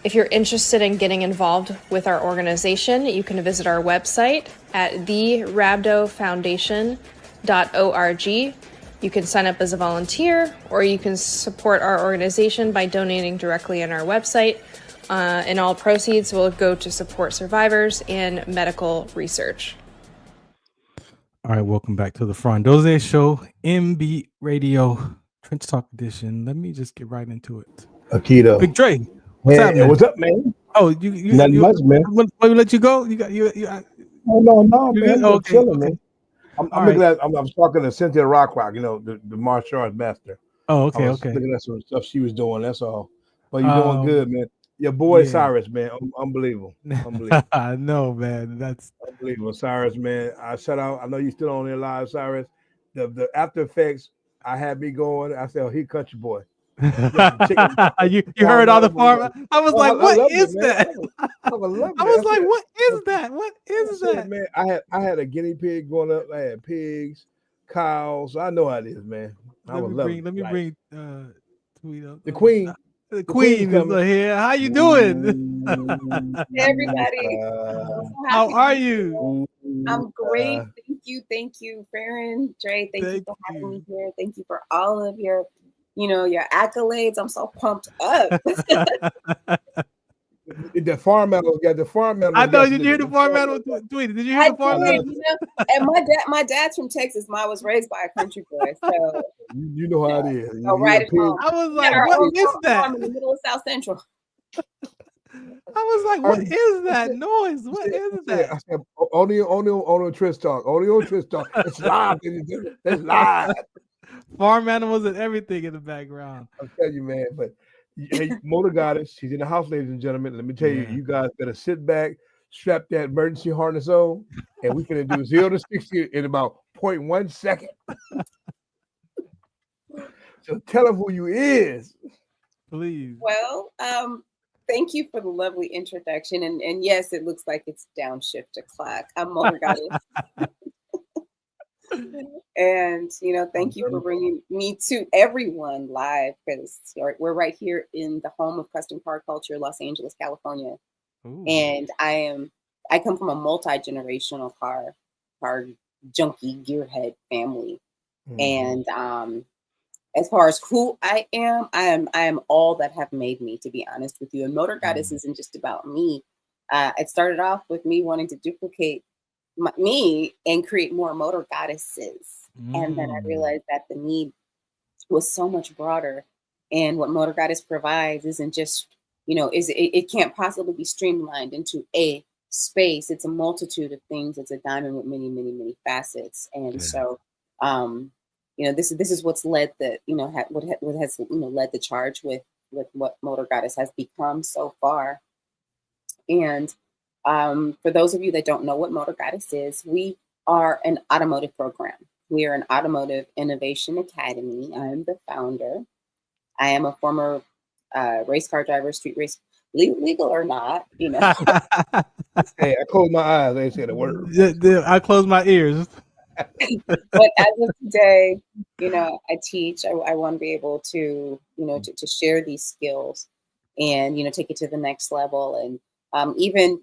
If you're interested in getting involved with our organization, you can visit our website at therhabdofoundation.org. You can sign up as a volunteer, or you can support our organization by donating directly on our website. And all proceeds will go to support survivors and medical research. All right, welcome back to the Farron Dozier Show, MB Radio, Trench Talk Edition. Let me just get right into it. Akito. Big Dre, what's happening? What's up, man? Oh, Nothing much, man. Let me let you go. No, man. Okay, chilling, okay. man. I'm looking at. I was talking to Cynthia Rockrock, the martial arts master. Oh, okay, I was looking at some stuff she was doing. That's all. But you're doing good, man. Your boy Yeah. Cyrus, man, unbelievable. Unbelievable. I know, man. That's unbelievable. Cyrus, man. I shout out. I know you still on there live, Cyrus. The after effects I had me going. I said, oh, he country boy. you heard all the farm. I was like, what is that? I was like, what is that? What is that? Man, I had a guinea pig going up. I had pigs, cows. I know how it is, man. Let me bring Tweet up. The queen. The queen is here. How you doing? Hey, everybody. How are you? I'm great. Thank you, Farron, Dre. Thank you for having me here. Thank you for all of your, your accolades. I'm so pumped up. The farm animals got the farm animals. I know. Did you hear the farm animal tweet? Did you hear the farm animal? And my dad's from Texas. I was raised by a country boy, so you know how it is. Right at home. I was like, what is that? In the middle of South Central. I was like, what is that noise? What is that? I said, only on Trish Talk. Only on Trish Talk. It's live. It's live. Farm animals and everything in the background. I'll tell you, man. But hey, Motor Goddess, she's in the house, ladies and gentlemen. Let me tell you, you guys better sit back, strap that emergency harness on, and we can do 0 to 60 in about 0.1 second. So tell them who you is. Please. Well, thank you for the lovely introduction. And yes, it looks like it's downshift o'clock. I'm Motor Goddess. And, thank you for bringing me to everyone live, because we're right here in the home of custom car culture, Los Angeles, California. Ooh. And I come from a multi-generational car junkie gearhead family. Mm. And as far as who I am all that have made me, to be honest with you. And Motor Goddess isn't just about me. It started off with me wanting to duplicate me and create more Motor Goddesses. And then I realized that the need was so much broader. And what Motor Goddess provides isn't just, it can't possibly be streamlined into a space. It's a multitude of things. It's a diamond with many, many, many facets. And so, this is what's led the, what has led the charge with what Motor Goddess has become so far. And for those of you that don't know what Motor Goddess is, we are an automotive program. We are an automotive innovation academy. I'm the founder. I am a former race car driver, street race, legal or not, Hey, I closed my eyes. I ain't said a word. I closed my ears. But as of today, I teach. I want to be able to, to share these skills and, take it to the next level. And even,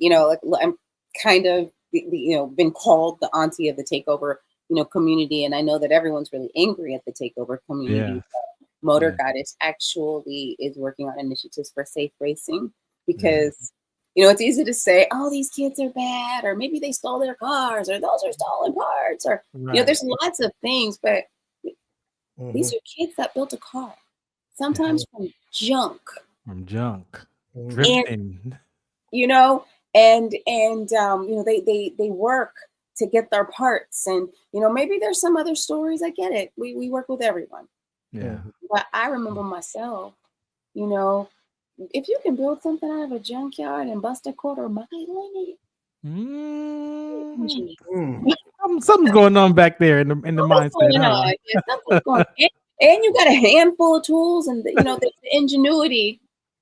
I'm kind of, been called the auntie of the takeover, community. And I know that everyone's really angry at the takeover community. Yeah. Motor Goddess actually is working on initiatives for safe racing because, it's easy to say, oh, these kids are bad, or maybe they stole their cars, or those are stolen parts, or, there's lots of things, but these are kids that built a car, sometimes from junk. Drifting. And, they work to get their parts. And, maybe there's some other stories. I get it. We work with everyone. Yeah. But I remember myself, if you can build something out of a junkyard and bust a quarter mile in it. Something's going on back there in the mindset. Yeah, something's going on. And you got a handful of tools and the ingenuity.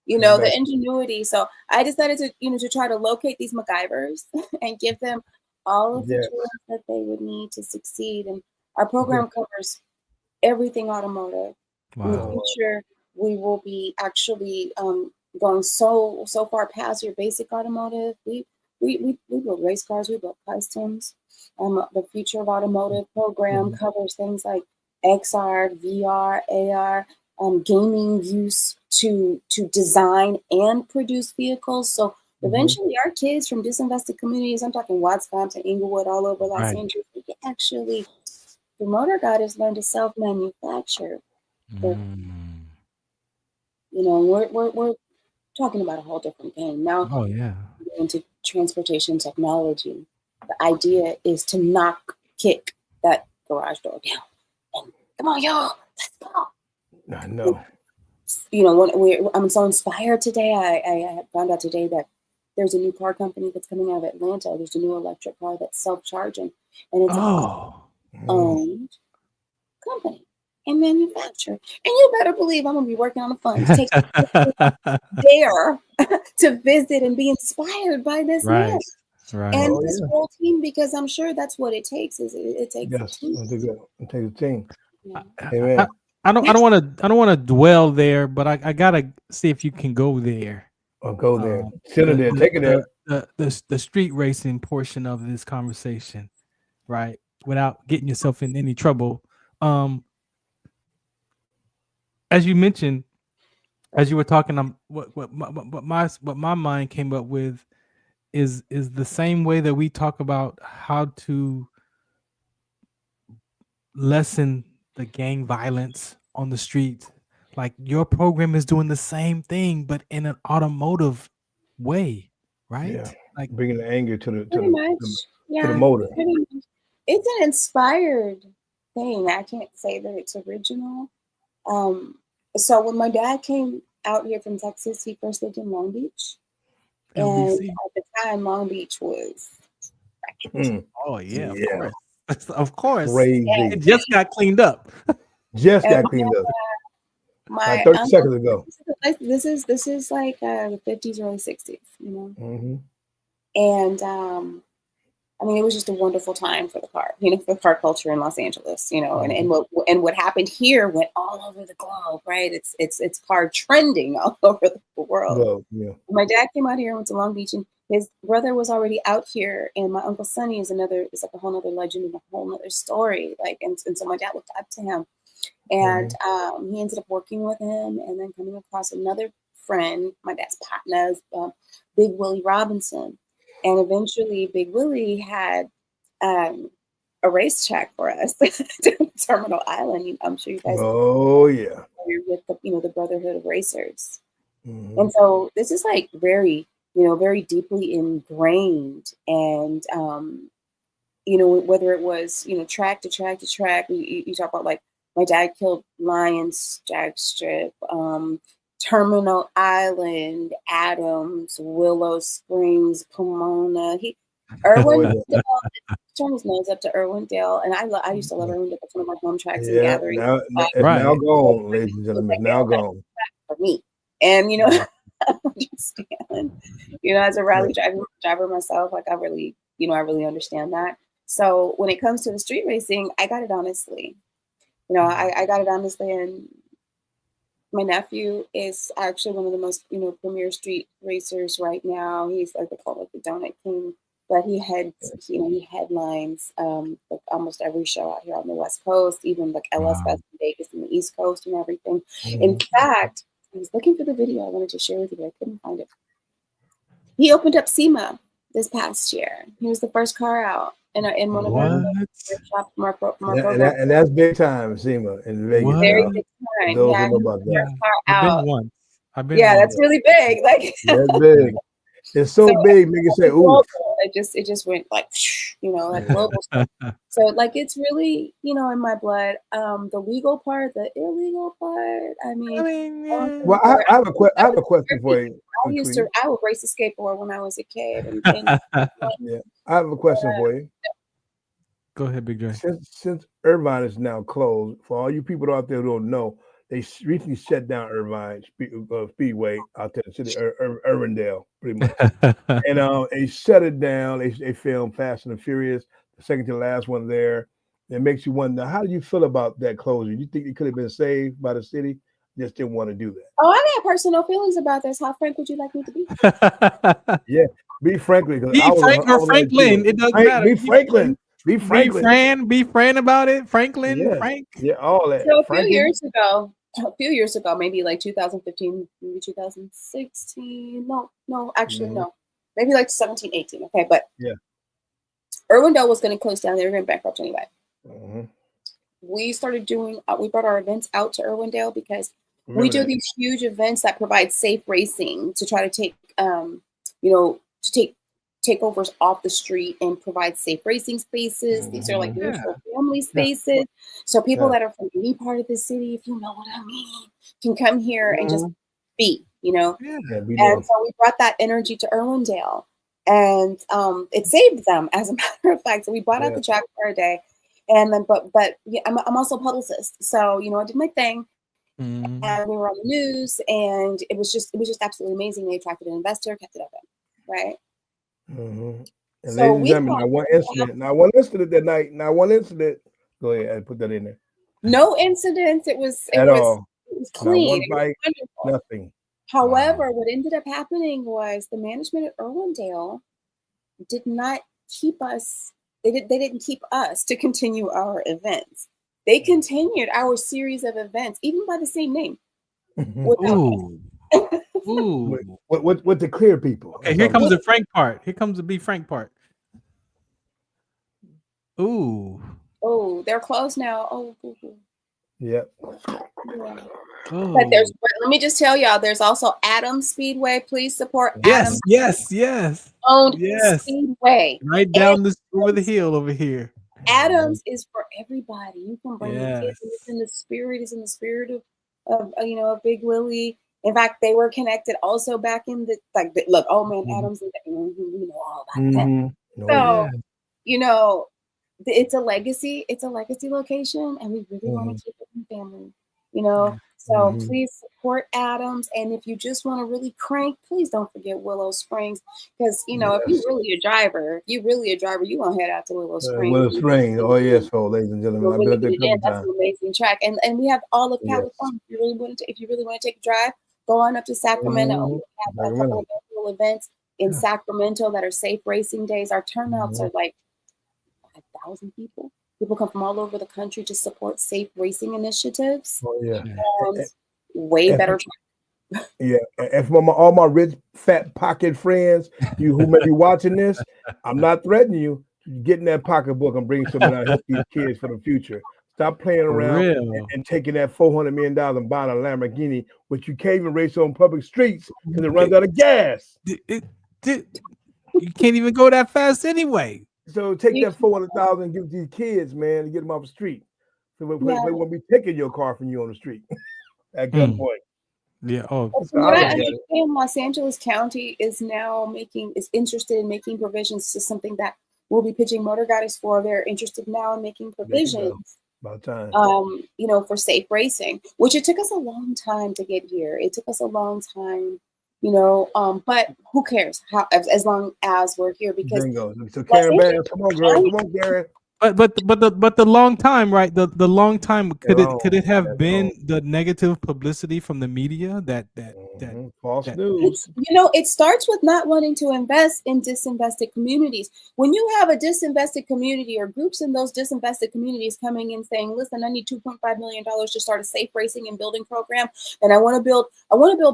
The ingenuity. So I decided to, to try to locate these MacGyvers and give them all of the tools that they would need to succeed. And our program covers everything automotive. Wow. In the future, we will be actually going so far past your basic automotive. We build race cars, we build customs. The future of automotive program covers things like XR, VR, AR, gaming use to design and produce vehicles. So eventually our kids from disinvested communities, I'm talking WHATZ Compton, Inglewood, all over Los Angeles, they can actually, the Motor Goddess learn to self-manufacture. We're talking about a whole different game. Now, into transportation technology, the idea is to kick that garage door down. And come on, y'all, let's go. I know. you know, I'm so inspired today. I found out today that there's a new car company that's coming out of Atlanta. There's a new electric car that's self-charging, and it's a owned company and manufacturer. And you better believe I'm gonna be working on the fund to take there to visit and be inspired by this man and this whole team, because I'm sure that's what it takes. It takes a team. It takes a team. Yeah. Amen. I don't want to dwell there, but I gotta see if you can go there. Or go there. Sit in there. Take it there. The street racing portion of this conversation, right? Without getting yourself in any trouble. As you mentioned, as you were talking, what my mind came up with is the same way that we talk about how to lessen the gang violence on the street. Like your program is doing the same thing, but in an automotive way, right? Yeah. Like bringing the anger to the the motor. It's an inspired thing. I can't say that it's original. So when my dad came out here from Texas, he first lived in Long Beach. LBC. And at the time, Long Beach was Oh yeah, of course. Crazy. It just got cleaned up. Just got cleaned up. My 30 seconds ago. This is like the 50s, early 60s, you know. Mm-hmm. And I mean, it was just a wonderful time for the car, you know, for car culture in Los Angeles, you know, and what happened here went all over the globe, right? It's car trending all over the world. Well, yeah. My dad came out here, went to Long Beach, and his brother was already out here, and my Uncle Sonny is like a whole other legend and a whole other story. Like, and so my dad looked up to him, and he ended up working with him, and then coming across another friend, my dad's partner, Big Willie Robinson. And eventually, Big Willie had a racetrack for us to Terminal Island. I'm sure you guys. Oh yeah. With the Brotherhood of Racers, and so this is like very deeply ingrained, and whether it was track to track to track. You talk about like my dad killed lions, Jackstrip, Terminal Island, Adams, Willow Springs, Pomona. Irwindale, turn his nose up to Irwindale, and I used to love Irwindale. It's one of my home tracks and gatherings. It's now gone, ladies and gentlemen. It's now gone for me. And I understand. As a rally driver myself, like I really understand that. So when it comes to the street racing, I got it honestly. I got it honestly, and my nephew is actually one of the most, premier street racers right now. He's like they call it the Donut King, but he headlines like almost every show out here on the West Coast, even like LS Fest in Vegas and the East Coast and everything. In fact, I was looking for the video I wanted to share with you, but I couldn't find it. He opened up SEMA this past year. He was the first car out in one of our shops from our program. And that's big time, SEMA in Vegas. Very big time. Those who know about that. I've been once. That's really big. Like that's big. It's so big, make it say ooh. It just went like like global stuff. So like it's really in my blood. The legal part, the illegal part. I mean well, I have a question for you. I would race a skateboard when I was a kid. And yeah, I have a question for you. Go ahead, Big Dre. Since Irvine is now closed, for all you people out there who don't know, they recently shut down Irvine Speedway out there in the city, Irvindale, pretty much. And they shut it down. They filmed Fast and the Furious, the second to last one there. It makes you wonder, how do you feel about that closure? You think it could have been saved by the city? Just didn't want to do that. Oh, I got personal feelings about this. How frank would you like me to be? Yeah, be Franklin. Be Frank or Franklin. It doesn't matter. Be Franklin. Be Franklin. Be Fran about it. Franklin. Yeah. Frank. Yeah, all that. So a few years ago, maybe like 2015, maybe 2016. No, actually, no. Maybe like 17, 18. Okay, but yeah, Irwindale was going to close down. They were going bankrupt anyway. Mm-hmm. We started doing. We brought our events out to Irwindale because we do these huge events that provide safe racing to try to take, to take takeovers off the street and provide safe racing spaces. These are like neutral family spaces. So people that are from any part of the city, if you know what I mean, can come here and just be, you know. And so we brought that energy to Irwindale, and it saved them, as a matter of fact. So we bought out the Jaguar Day, and then but yeah, I'm also a publicist, so you know I did my thing. And we were on the news, and it was just absolutely amazing. They attracted an investor, kept it open, right? And So ladies and gentlemen, not one incident that night, not one incident. Go ahead and put that in there. No incidents. It was clean. Not one fight, It was wonderful. nothing. However, what ended up happening was the management at Irwindale did not keep us. They didn't keep us to continue our events. They continued our series of events, even by the same name. Ooh. With the clear people. Okay, here comes the Frank part. Here comes the Be Frank part. Ooh. Oh, they're closed now. Oh. Yep. Yeah. But let me just tell y'all, there's also Adams Speedway. Please support Adams. Yes. Owned Speedway. Right down over the hill over here. Adams is for everybody. You can bring your kids. It's in the spirit of Big Willie. In fact, they were connected also back in the look. Oh man, Adams, we know all about that. So you know, it's a legacy. It's a legacy location, and we really want to keep it in family. You know, so please support Adams. And if you just want to really crank, please don't forget Willow Springs, because you know if you're really a driver, you want to head out to Willow Springs. Willow Springs. Oh yes, ladies and gentlemen, I've been there a couple that's times. an amazing track, and we have all of California. If you really want to take a drive, go on up to Sacramento. We have a couple of annual events in Sacramento that are safe racing days. Our turnouts are like 5,000 people. People come from all over the country to support safe racing initiatives. And way better track. And for all my rich, fat pocket friends, you who may be watching this, I'm not threatening you. Get in that pocketbook and bring some of that help these kids for the future. Stop playing around and taking that $400 million and buying a Lamborghini, which you can't even race on public streets because it runs out of gas. You can't even go that fast anyway. So take that $400,000 and give it to these kids, man, and get them off the street. So they won't be taking your car from you on the street at gunpoint. Yeah. Oh, from what I understand, Los Angeles County is now interested in making provisions to something that we'll be pitching Motor Goddess for. They're interested now in making provisions. About time. You know, for safe racing, which it took us a long time to get here. It took us a long time, you know, but who cares? As long as we're here, because so Karen Barron, come on, girl, come on, Karen. But the long time, right? The long time could it have been the negative publicity from the media that false news? You know, it starts with not wanting to invest in disinvested communities. When you have a disinvested community or groups in those disinvested communities coming in saying, "Listen, I need $2.5 million to start a safe racing and building program, and I want to build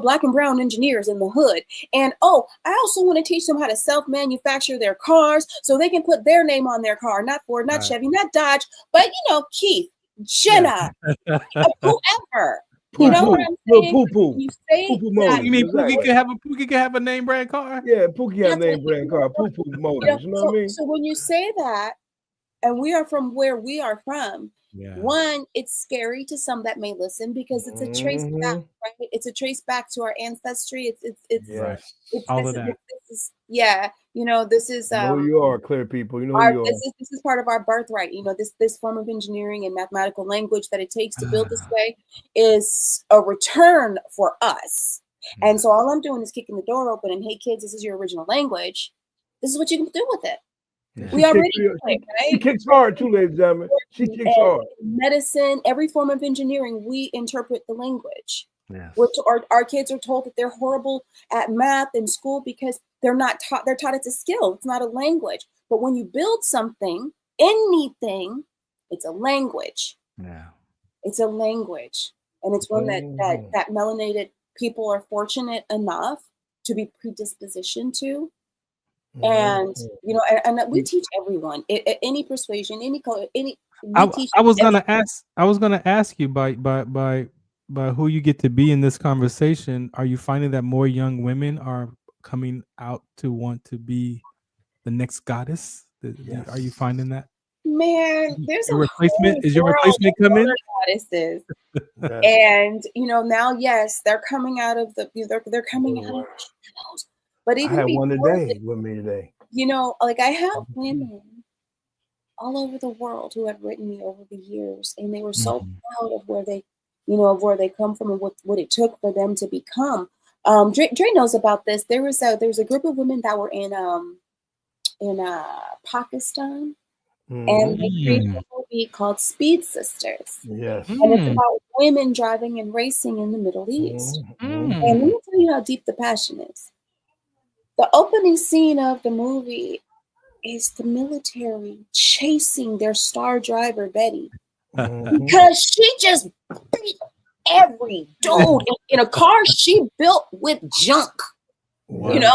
Black and brown engineers in the hood, and I also want to teach them how to self-manufacture their cars so they can put their name on their car, not Ford, not Chevy, not Dodge, but you know, Keith, Jenna, whoever." You know what I'm saying? You say that. You mean Pookie could have a name brand car? Yeah, Pookie has a name brand car. Poo Motors. You know what I mean? So when you say that, and we are from where we are from, one, it's scary to some that may listen because it's a trace back, right? It's a trace back to our ancestry. It's all of that. You know, this is you know who you are, clear people. You know who you are. This is part of our birthright. You know, this form of engineering and mathematical language that it takes to build this way is a return for us. And so all I'm doing is kicking the door open and, hey kids, this is your original language. This is what you can do with it. We already play, right? She kicks hard too, ladies and gentlemen. She kicks hard. Medicine, every form of engineering, we interpret the language. Yes. Our kids are told that they're horrible at math in school because they're not taught. They're taught it's a skill. It's not a language. But when you build something, anything, it's a language. Yeah. It's a language, and it's one that melanated people are fortunate enough to be predispositioned to. And you know, and we teach everyone, any persuasion, any color, any. I was gonna ask you by who you get to be in this conversation. Are you finding that more young women are coming out to want to be the next goddess? Are you finding that? Man, there's Your a replacement whole is your world replacement of coming? water goddesses. And now, yes, they're coming out of the they're coming out of the shadows. But I even had one before today with me today. like I have women all over the world who have written me over the years, and they were so proud of where they, where they come from and what it took for them to become. Dre knows about this. There was a group of women that were in Pakistan, and they created a movie called Speed Sisters. Yes. And it's about women driving and racing in the Middle East. And let me tell you how deep the passion is. The opening scene of the movie is the military chasing their star driver, Betty, because she just beat every dude in a car she built with junk. In a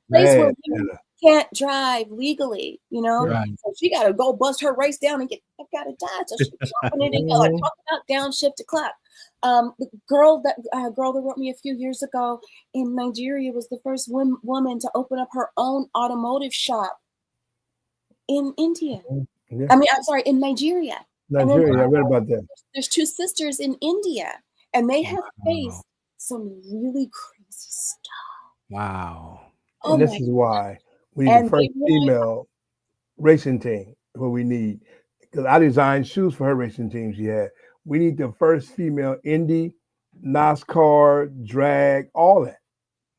place where women can't drive legally, Right. So she got to go bust her race down and get got to die. So she's jumping it in, like talking about downshift to clap. The girl that wrote me a few years ago in Nigeria was the first woman to open up her own automotive shop in India. Yeah. I'm sorry, in Nigeria. Nigeria, I read about that. There's two sisters in India, and they have faced some really crazy stuff. Wow. And this is why we need the first female racing team. What we need, because I designed shoes for her racing team she had. We need the first female Indy, NASCAR, drag, all that.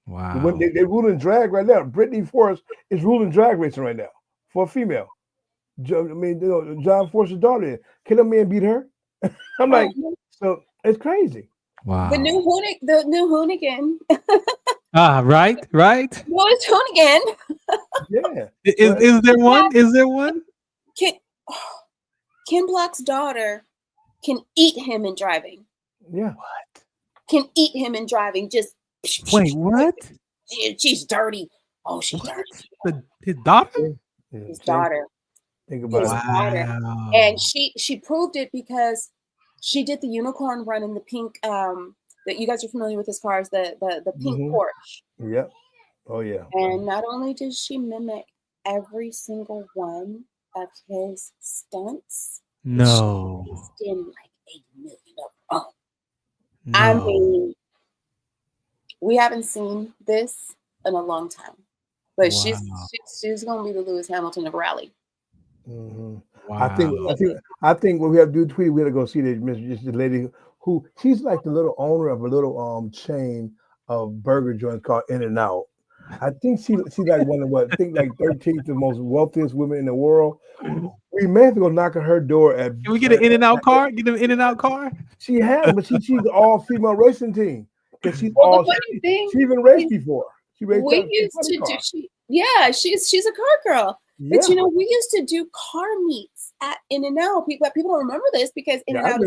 Wow. When they ruling drag right now. Brittany Forrest is ruling drag racing right now for a female. John Forrest's daughter. Can a man beat her? I'm like, so it's crazy. Wow. The new Hoonigan. Right. Well, it's Hoonigan. Yeah. Is there one? Is there one? Ken Block's daughter can eat him in driving. Yeah. What? Can eat him in driving. Just wait, what? She's dirty. Oh, she's dirty. His daughter? His daughter. Think about his it. daughter. And she proved it because she did the unicorn run in the pink. That you guys are familiar with his cars, the pink Porsche. Yep. Oh yeah. And not only did she mimic every single one of his stunts, no, she did like 8 million of her own. No. I mean, we haven't seen this in a long time, but she's gonna be the Lewis Hamilton of rally. Wow. Wow. I think what we have to do, Tweety, we have to go see this lady who she's like the little owner of a little chain of burger joints called In-N-Out. I think she's like one of what I think like 13th the most wealthiest women in the world. We may have to go knock on her door at. Can we get an In-N-Out car? Get an In-N-Out car? She has, but she's an all female racing team because she's she even raced before. She raced. She's a car girl. Yeah. But we used to do car meets at In-N-Out. People don't remember this because In-N-Out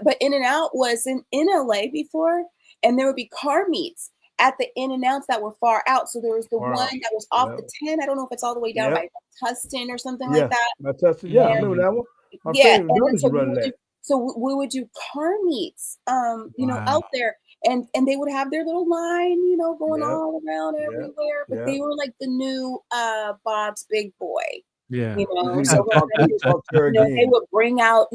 but In-N-Out was in LA before, and there would be car meets at the In-N-Outs that were far out. So there was the one that was off the 10. I don't know if it's all the way down by Tustin or something like that. Tustin. Yeah, I remember that one. My friend so we would do car meets, out there, and they would have their little line, going all around everywhere. But they were like the new Bob's Big Boy. Yeah. So they would bring out,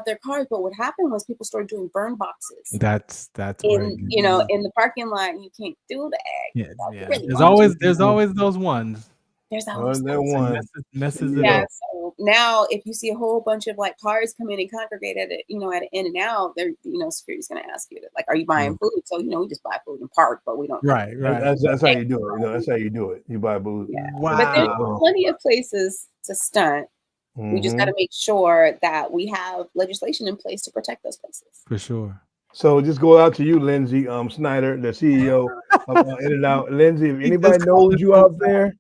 their cars. But what happened was people started doing burn boxes. That's in in the parking lot. You can't do that. Yeah. Really there's always those ones. There's always that one messes it up. So now if you see a whole bunch of like cars come in and congregate at it, at an In-N-Out, they're security's gonna ask you like, are you buying food? So we just buy food and park, but we don't. Right. That's how you do it. That's how you do it. You buy food. Yeah. Wow. But there's plenty of places to stunt. We just got to make sure that we have legislation in place to protect those places. For sure. So just go out to you, Lindsay Snyder, the CEO of In-N-Out. Lindsay, if anybody knows you out there,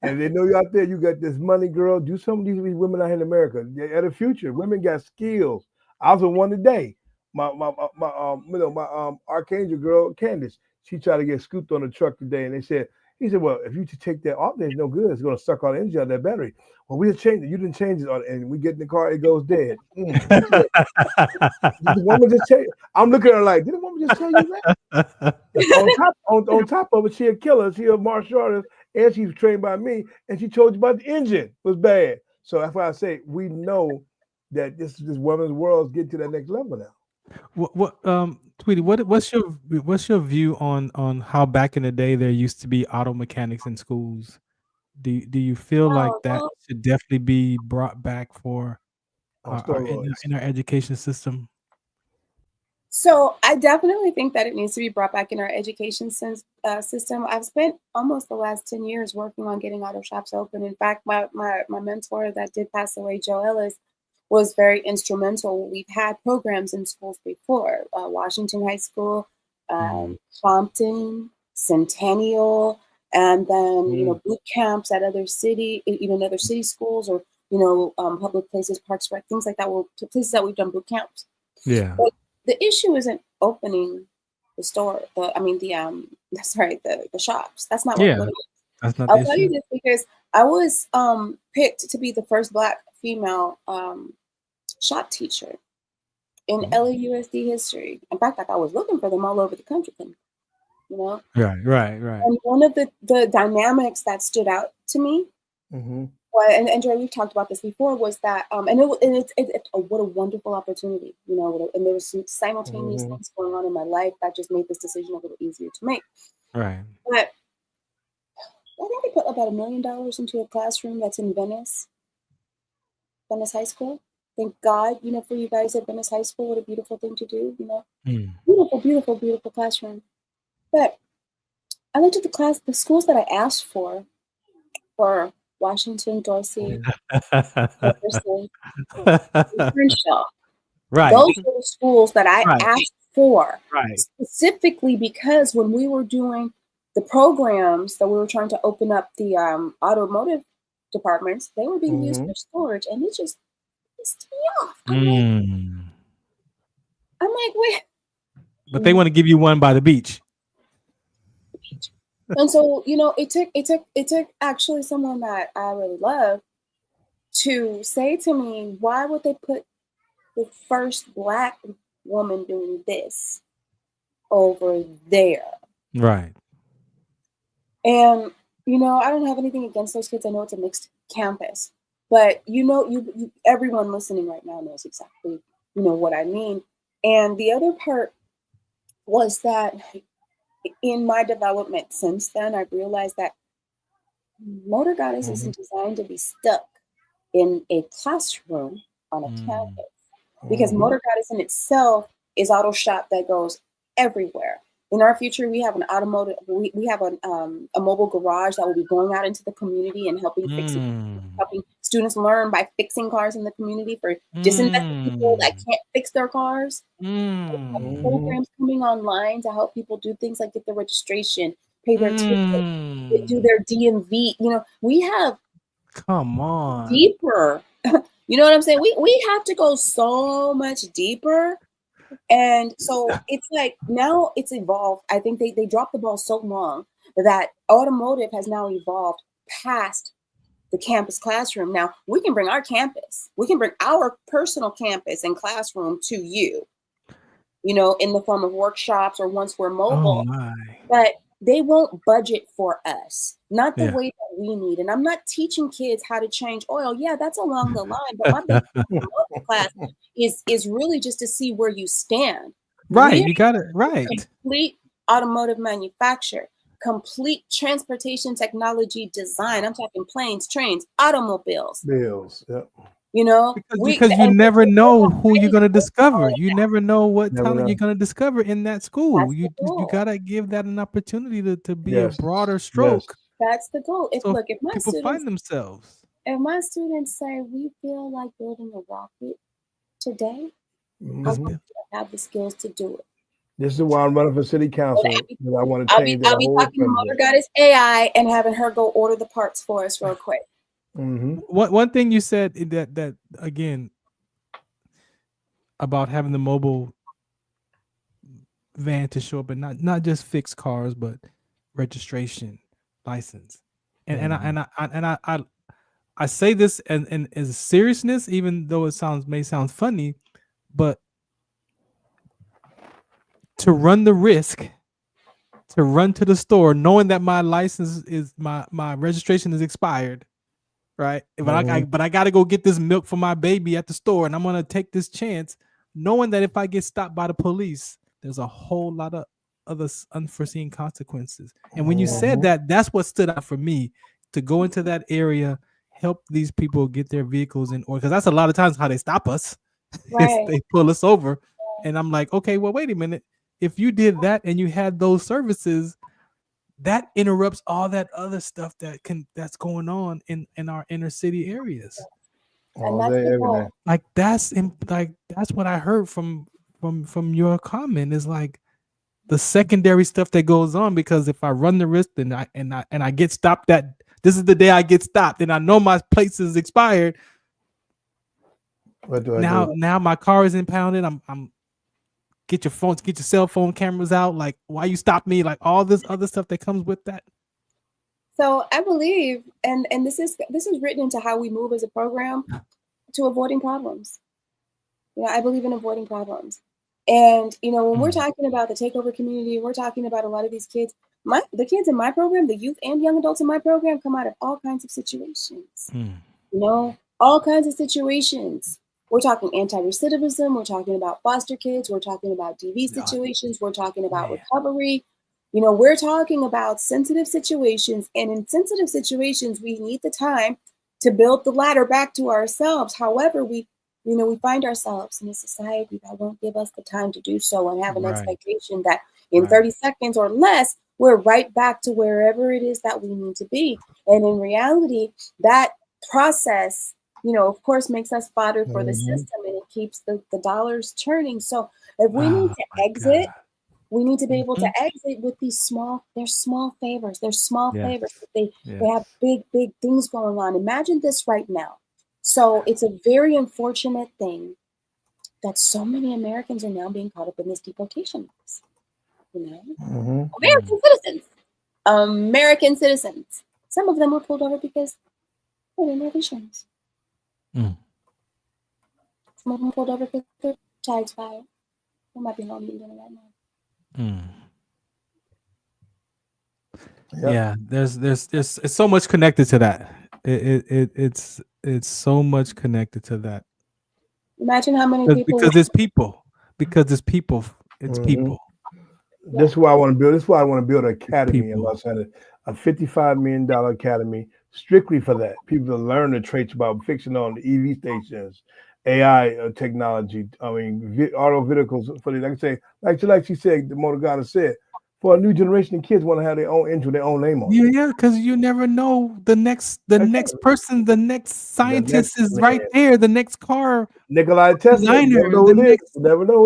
and they know you out there, you got this money, girl. Do some of these women out here in America. At the future, women got skills. I was on one today. My Archangel girl, Candace, she tried to get scooped on the truck today, and he said, well, if you just take that off, there's no good. It's gonna suck all the energy out of that battery. Well, we just changed it. You didn't change it, and we get in the car, it goes dead. Did the woman just tell you? I'm looking at her like, did the woman just tell you that? on top of it, she a killer. She a martial artist and she's trained by me, and she told you about the engine was bad. So that's why I say we know that this woman's world is getting to that next level now. Tweety, what's your view on how back in the day there used to be auto mechanics in schools? Do you feel like that should definitely be brought back for in our education system? So I definitely think that it needs to be brought back in our education system. I've spent almost the last 10 years working on getting auto shops open. In fact, my mentor that did pass away, Joe Ellis, was very instrumental. We've had programs in schools before, Washington High School, Compton, Centennial, and then boot camps at other city schools, or public places, parks, rec, things like that. Were places that we've done boot camps. Yeah. But the issue isn't opening the store. The shops. That's not what it is. That's not I'll tell you this because I was picked to be the first Black female shop teacher in LAUSD history. In fact, I was looking for them all over the country. Right. And one of the dynamics that stood out to me, and Dre, we've talked about this before, was that what a wonderful opportunity, and there was some simultaneous things going on in my life that just made this decision a little easier to make. Right. But I think they put about $1 million into a classroom that's in Venice High School. Thank God, for you guys at Venice High School, what a beautiful thing to do, Beautiful, beautiful, beautiful classroom. But I looked at the schools that I asked for Washington, Dorsey, Jefferson, Crenshaw. Right. Those were the schools that I asked for, right, specifically because when we were doing the programs that we were trying to open up the automotive departments, they were being used for storage, and it just pissed me off. I'm like, wait. But they want to give you one by the beach. And so, it took actually someone that I really love to say to me, why would they put the first Black woman doing this over there? Right. And, I don't have anything against those kids. I know it's a mixed campus, but you everyone listening right now knows exactly, what I mean. And the other part was that in my development since then, I've realized that Motor Goddess isn't designed to be stuck in a classroom on a campus, because Motor Goddess in itself is auto shop that goes everywhere. In our future, we have an automotive. We have a mobile garage that will be going out into the community and helping helping students learn by fixing cars in the community for disinfecting people that can't fix their cars. Programs coming online to help people do things like get their registration, pay their ticket, do their DMV. We have deeper. You know what I'm saying? We have to go so much deeper. And so it's like now it's evolved. I think they dropped the ball so long that automotive has now evolved past the campus classroom. Now we can bring our campus, we can bring our personal campus and classroom to you, in the form of workshops or once we're mobile. But they won't budget for us, not the way that we need. And I'm not teaching kids how to change oil. Yeah, that's along the line. But my class is really just to see where you stand. Right, you got it right. Complete automotive manufacture, complete transportation technology design. I'm talking planes, trains, automobiles. Bills, yep. Because you never know who you're going to discover. You never know what talent you're going to discover in that school. You got to give that an opportunity to be a broader stroke. That's the goal. If my people students find themselves. If my students say we feel like building a rocket today, I want to have the skills to do it. This is why I'm running for city council. I want to change I'll be talking to Motor Goddess AI and having her go order the parts for us real quick. One thing you said that again about having the mobile van to show up and not just fix cars but registration, license, and I say this and as seriousness, even though it may sound funny, but to run the risk to run to the store knowing that my license is my registration is expired, right? But I got to go get this milk for my baby at the store, and I'm gonna take this chance, knowing that if I get stopped by the police, there's a whole lot of other unforeseen consequences. And when you said that, that's what stood out for me, to go into that area, help these people get their vehicles in order, because that's a lot of times how they stop us. Right. They pull us over, and I'm like, okay, well, wait a minute. If you did that and you had those services, that interrupts all that other stuff that's going on in our inner city areas. All day, every day. Like that's what I heard from your comment, is like the secondary stuff that goes on, because if I run the risk and I get stopped, that this is the day I get stopped, and I know my place is expired. What do I do? Now my car is impounded. I'm get your phones, get your cell phone cameras out. Like, why you stop me? Like all this other stuff that comes with that. So I believe, and this is written into how we move as a program, to avoiding problems. You know, I believe in avoiding problems. And you know, when we're talking about the takeover community, we're talking about a lot of these kids. The kids in my program, the youth and young adults in my program, come out of all kinds of situations. You know, all kinds of situations. We're talking anti-recidivism. We're talking about foster kids. We're talking about DV situations. We're talking about recovery. You know, we're talking about sensitive situations. And in sensitive situations, we need the time to build the ladder back to ourselves. However, we find ourselves in a society that won't give us the time to do so, and have an expectation that in 30 seconds or less, we're right back to wherever it is that we need to be. And in reality, that process, you know, of course, makes us fodder for the system, and it keeps the dollars churning. So if we need to exit, we need to be able to exit with these small favors. They're small favors, but they have big things going on. Imagine this right now. So it's a very unfortunate thing that so many Americans are now being caught up in this deportation mess. You know, American citizens. Some of them were pulled over because they didn't have insurance. Some of them pulled over because their tags expired. They might be home eating right now. Yeah, there's it's so much connected to that. It's so much connected to that. Imagine how many people, because it's people. It's people. This is why I want to build. This is why I want to build an academy in Los Angeles, a $55 million academy strictly for that. People to learn the traits about fixing on the EV stations, AI technology. I mean, auto vehicles for the, like she said, the Motor Goddess said, for a new generation of kids want to have their own engine, their own name on it. Yeah, because you never know the next person, the next scientist is right there. The next car Nikolai Tesla, designer, never know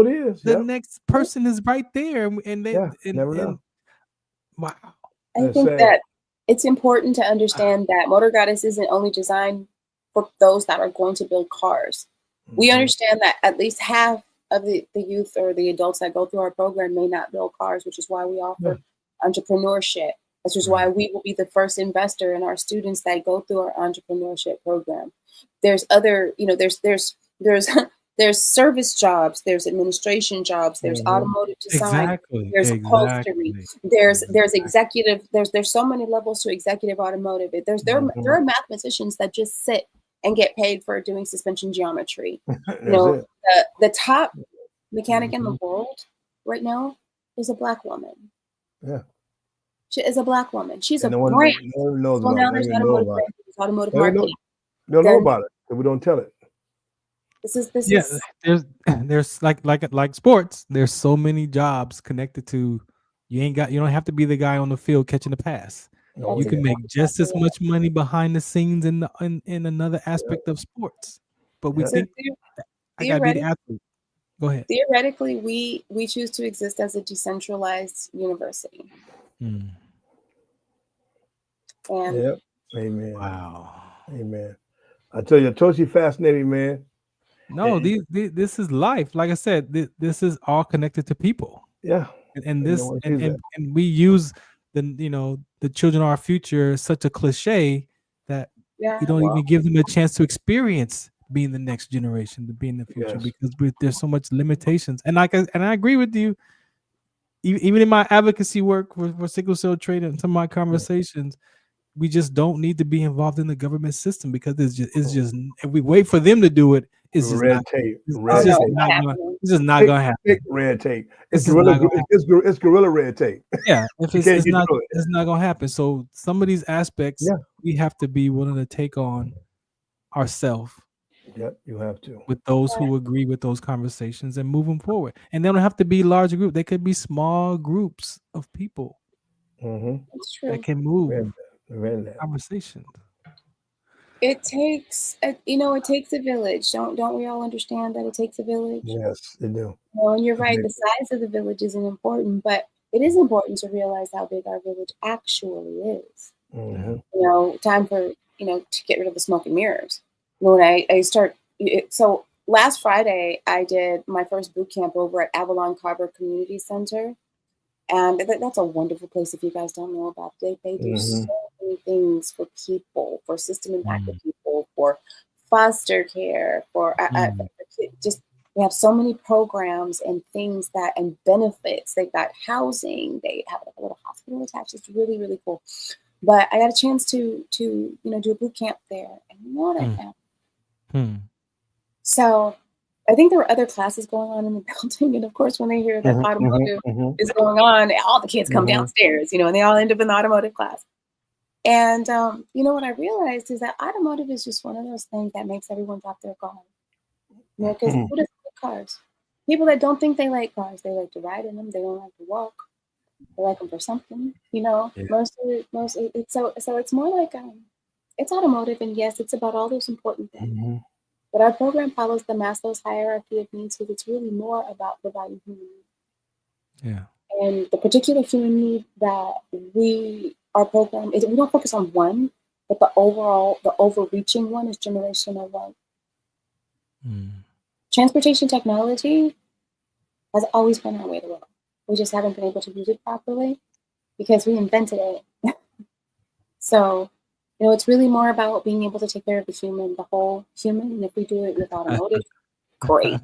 who it is. The next person is right there, and they never know. Wow. I think that it's important to understand that Motor Goddess isn't only designed for those that are going to build cars. We understand that at least half of the youth or the adults that go through our program may not build cars, which is why we offer entrepreneurship. This is why we will be the first investor in our students that go through our entrepreneurship program. There's other, you know, there's service jobs, there's administration jobs, there's automotive design, there's upholstery, there's executive, there's so many levels to executive automotive. There are mathematicians that just sit and get paid for doing suspension geometry. You know, the top mechanic in the world right now is a Black woman. Yeah. She is a Black woman. She's a brand. No one knows about it. Automotive marketing. They don't know about it, so we don't tell it. This is there's like sports. There's so many jobs connected to you don't have to be the guy on the field catching the pass. You can make just as much money behind the scenes in another aspect of sports. But we think I gotta be the athlete. Go ahead. Theoretically, we choose to exist as a decentralized university. And Amen. Wow. Amen. I tell you, totally fascinating, man. No, this is life. Like I said, this is all connected to people. Yeah. And we use the children are our future, such a cliche that we don't even give them a chance to experience being the next generation, to be in the future, because there's so much limitations. And I agree with you. even in my advocacy work for sickle cell trait and some of my conversations, we just don't need to be involved in the government system because it's just if we wait for them to do it, it's just red not tape. It's just not gonna happen. Red tape. It's guerrilla red tape. Yeah, if it's not gonna happen. So some of these aspects we have to be willing to take on ourselves. Yep, you have to. With those who agree with those conversations and move them forward. And they don't have to be large groups. They could be small groups of people that can move conversations. It takes it takes a village. Don't we all understand that it takes a village? Yes, they do. Well, and you're right, the size of the village isn't important, but it is important to realize how big our village actually is. Time for to get rid of the smoke and mirrors. When so last Friday I did my first boot camp over at Avalon Carver Community Center, and that's a wonderful place. If you guys don't know about it, they do so many things for people, for system impacted people, for foster care, for just we have so many programs and things and benefits. They've got housing. They have a little hospital attached. It's really, really cool. But I got a chance to do a boot camp there, and you know what I found? So I think there were other classes going on in the building, and of course, when they hear that automotive is going on, all the kids come downstairs, and they all end up in the automotive class. And what I realized is that automotive is just one of those things that makes everyone drop their guard. Because who doesn't like cars? People that don't think they like cars, they like to ride in them. They don't like to walk. They like them for something, Most it's more like it's automotive, and yes, it's about all those important things. But our program follows the Maslow's hierarchy of needs, because it's really more about providing human needs. Yeah. And the particular human need that our program we don't focus on one, but the overreaching one is generational wealth. Transportation technology has always been our way to go. We just haven't been able to use it properly because we invented it. So, it's really more about being able to take care of the human, the whole human. And if we do it with automotive, great.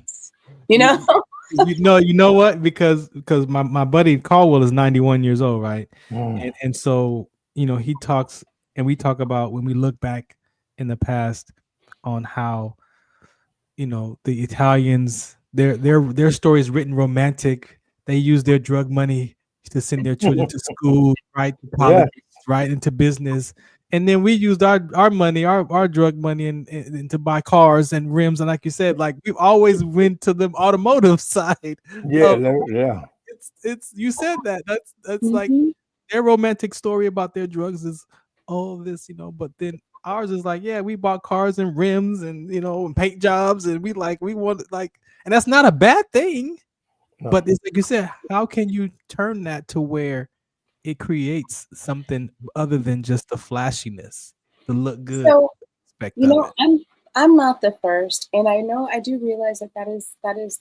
You know what? Because my buddy Caldwell is 91 years old, right? And so, he talks, and we talk about when we look back in the past on how, the Italians, their story is written romantic. They use their drug money to send their children to school, right? To college, right? Into business. And then we used our money, our drug money, and to buy cars and rims. And like you said, like we've always went to the automotive side. It's you said that. That's like their romantic story about their drugs is all this, But then ours is like, we bought cars and rims and and paint jobs, and we want and that's not a bad thing. No. But it's like you said, how can you turn that to where it creates something other than just the flashiness, the look good? So, I'm not the first, and I do realize that is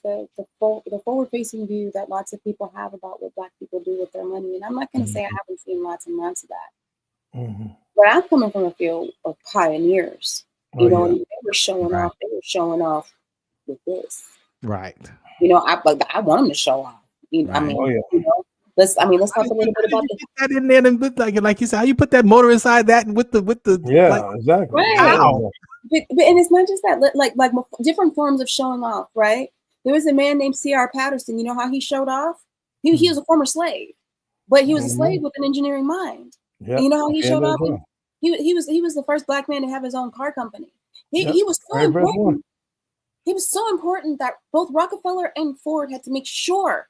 the forward-facing view that lots of people have about what Black people do with their money. And I'm not going to say I haven't seen lots and lots of that. But I'm coming from a field of pioneers. And they were showing off. They were showing off with this, right? I want them to show off. Let's talk a little bit about that in there, and like you said, how you put that motor inside that, and with the exactly. Right. Wow. But and it's not just that, like different forms of showing off, right? There was a man named C.R. Patterson. You know how he showed off? He was a former slave, but he was a slave with an engineering mind. And you know how he showed off? He was the first Black man to have his own car company. He was so important. He was so important that both Rockefeller and Ford had to make sure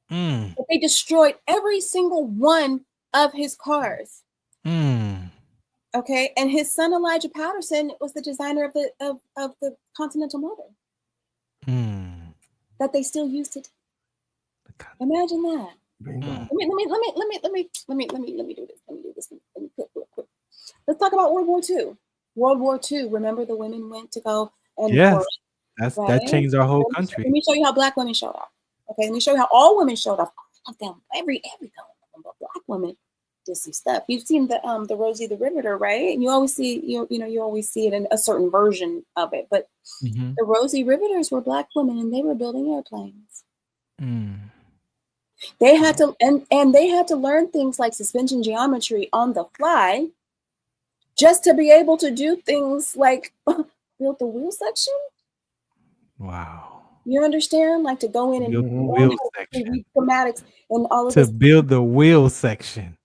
that they destroyed every single one of his cars. Okay, and his son Elijah Patterson was the designer of the Continental Motor that they still use today. Imagine that. Let me do this. Quick. Let's talk about World War II. World War II. Remember, the women went to go and work, that changed our whole country. Let me show you how Black women showed off. Okay, let me show you how all women showed off. Every color of them, but Black women did some stuff. You've seen the Rosie the Riveter, right? And you always see you always see it in a certain version of it. But the Rosie Riveters were Black women, and they were building airplanes. They had to, and they had to learn things like suspension geometry on the fly just to be able to do things like build the wheel section. Wow. You understand? Like to go in and Build the wheel section. read schematics and all of To this. build the wheel section.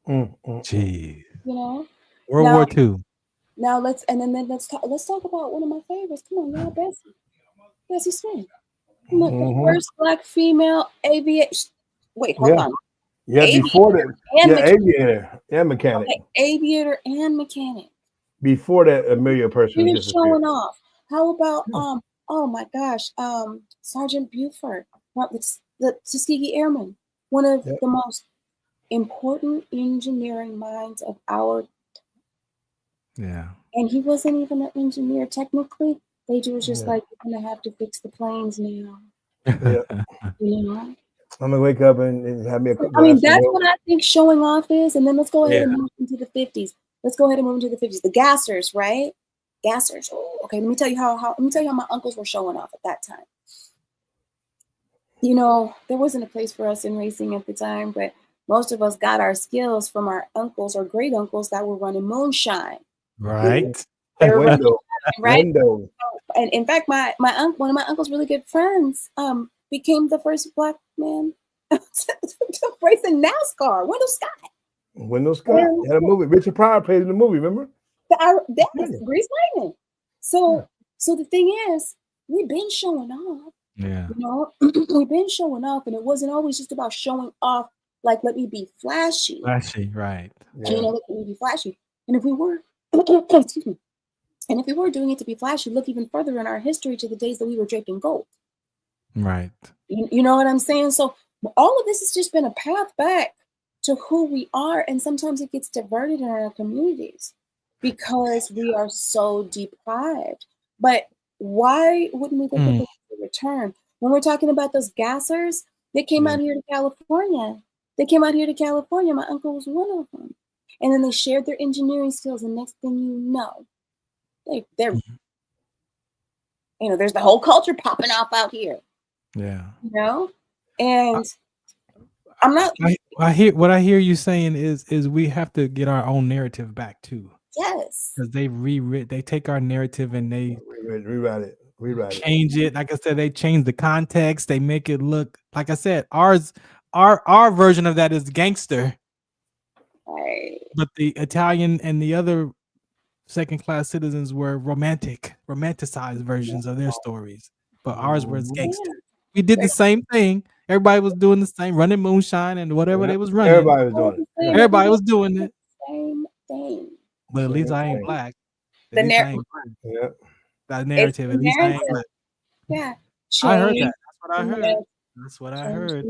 Jeez. You know? World War II. Now let's talk about one of my favorites. Come on, y'all, Bessie Smith. Look, the first Black female aviator. Wait, hold on. Yeah, Aviator before that. and Yeah, mechanic. aviator and mechanic. Okay, aviator and mechanic. Before that, Amelia person. He was showing off. How about oh my gosh, Sergeant Buford, the Tuskegee Airmen, one of the most important engineering minds of our. Yeah. And he wasn't even an engineer technically. They was just like, you're gonna have to fix the planes now. Yeah. You know. I'm gonna wake up and have me a. I mean, that's what I think showing off is. And then let's go ahead and Yeah. move into the 50s. Let's go ahead and move into the 50s. The gassers, right? Gassers. Oh, okay, let me tell you how my uncles were showing off at that time. You know, there wasn't a place for us in racing at the time, but most of us got our skills from our uncles or great uncles that were running moonshine. Right. They were running Window. right? Window. And in fact, one of my uncle's really good friends became the first Black man to race in NASCAR. Window Scott had a movie. Richard Pryor played in the movie. Remember? That was Grease Lightning. So the thing is, we've been showing off. Yeah. You know, we've been showing off, and it wasn't always just about showing off. Like, let me be flashy. Flashy, right? You know, let me be flashy. And if we were, excuse me, and if we were doing it to be flashy, look even further in our history to the days that we were draped in gold. Right. You know what I'm saying? So all of this has just been a path back to who we are, and sometimes it gets diverted in our communities because we are so deprived. But why wouldn't we look at the return? When we're talking about those gassers, they came out here to California. My uncle was one of them. And then they shared their engineering skills, and next thing you know, they're you know, there's the whole culture popping off out here. Yeah. You know? And I'm not I hear you saying is we have to get our own narrative back too. Yes. Because they take our narrative and they rewrite it. Change it. Like I said, they change the context. They make it look like I said, our version of that is gangster. Right. But the Italian and the other second-class citizens were romanticized versions of their stories. But ours was gangster. We did the same thing. Everybody was doing the same, running moonshine and whatever they was running. Everybody was doing it. Everybody was doing it. Same thing. But at least I ain't black. The narrative. Yeah. That narrative. At least I ain't black. Yeah. I heard that. That's what I heard.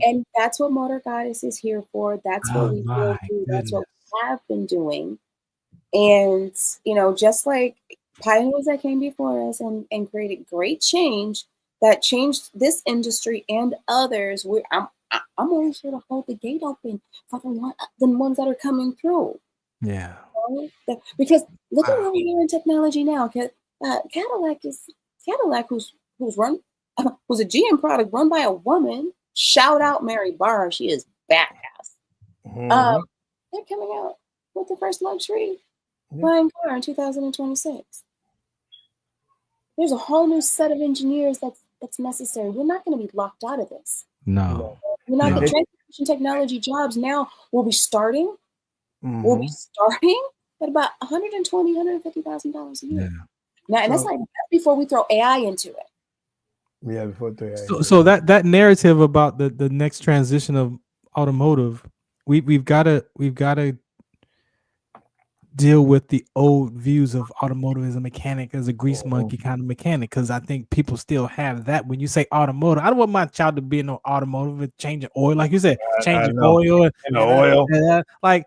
And that's what Motor Goddess is here for. That's what we will do. That's what we have been doing. And, you know, just like pioneers that came before us and created great change that changed this industry and others, I'm always here to hold the gate open for the ones that are coming through. Yeah. Because look at where we are in technology now. Cadillac, who's a GM product run by a woman. Shout out Mary Barr, she is badass. They're coming out with the first luxury flying car in 2026. There's a whole new set of engineers that's necessary. We're not going to be locked out of this. No. We're not. The transportation technology jobs now will be starting. We'll be starting at about $120,000, $150,000 a year. Yeah. Now, and that's like before we throw AI into it. Yeah, before AI. So that narrative about the next transition of automotive, we've got to deal with the old views of automotive as a mechanic, as a grease monkey kind of mechanic, because I think people still have that. When you say automotive, I don't want my child to be in no automotive with changing oil, like you said, changing oil and oil. Like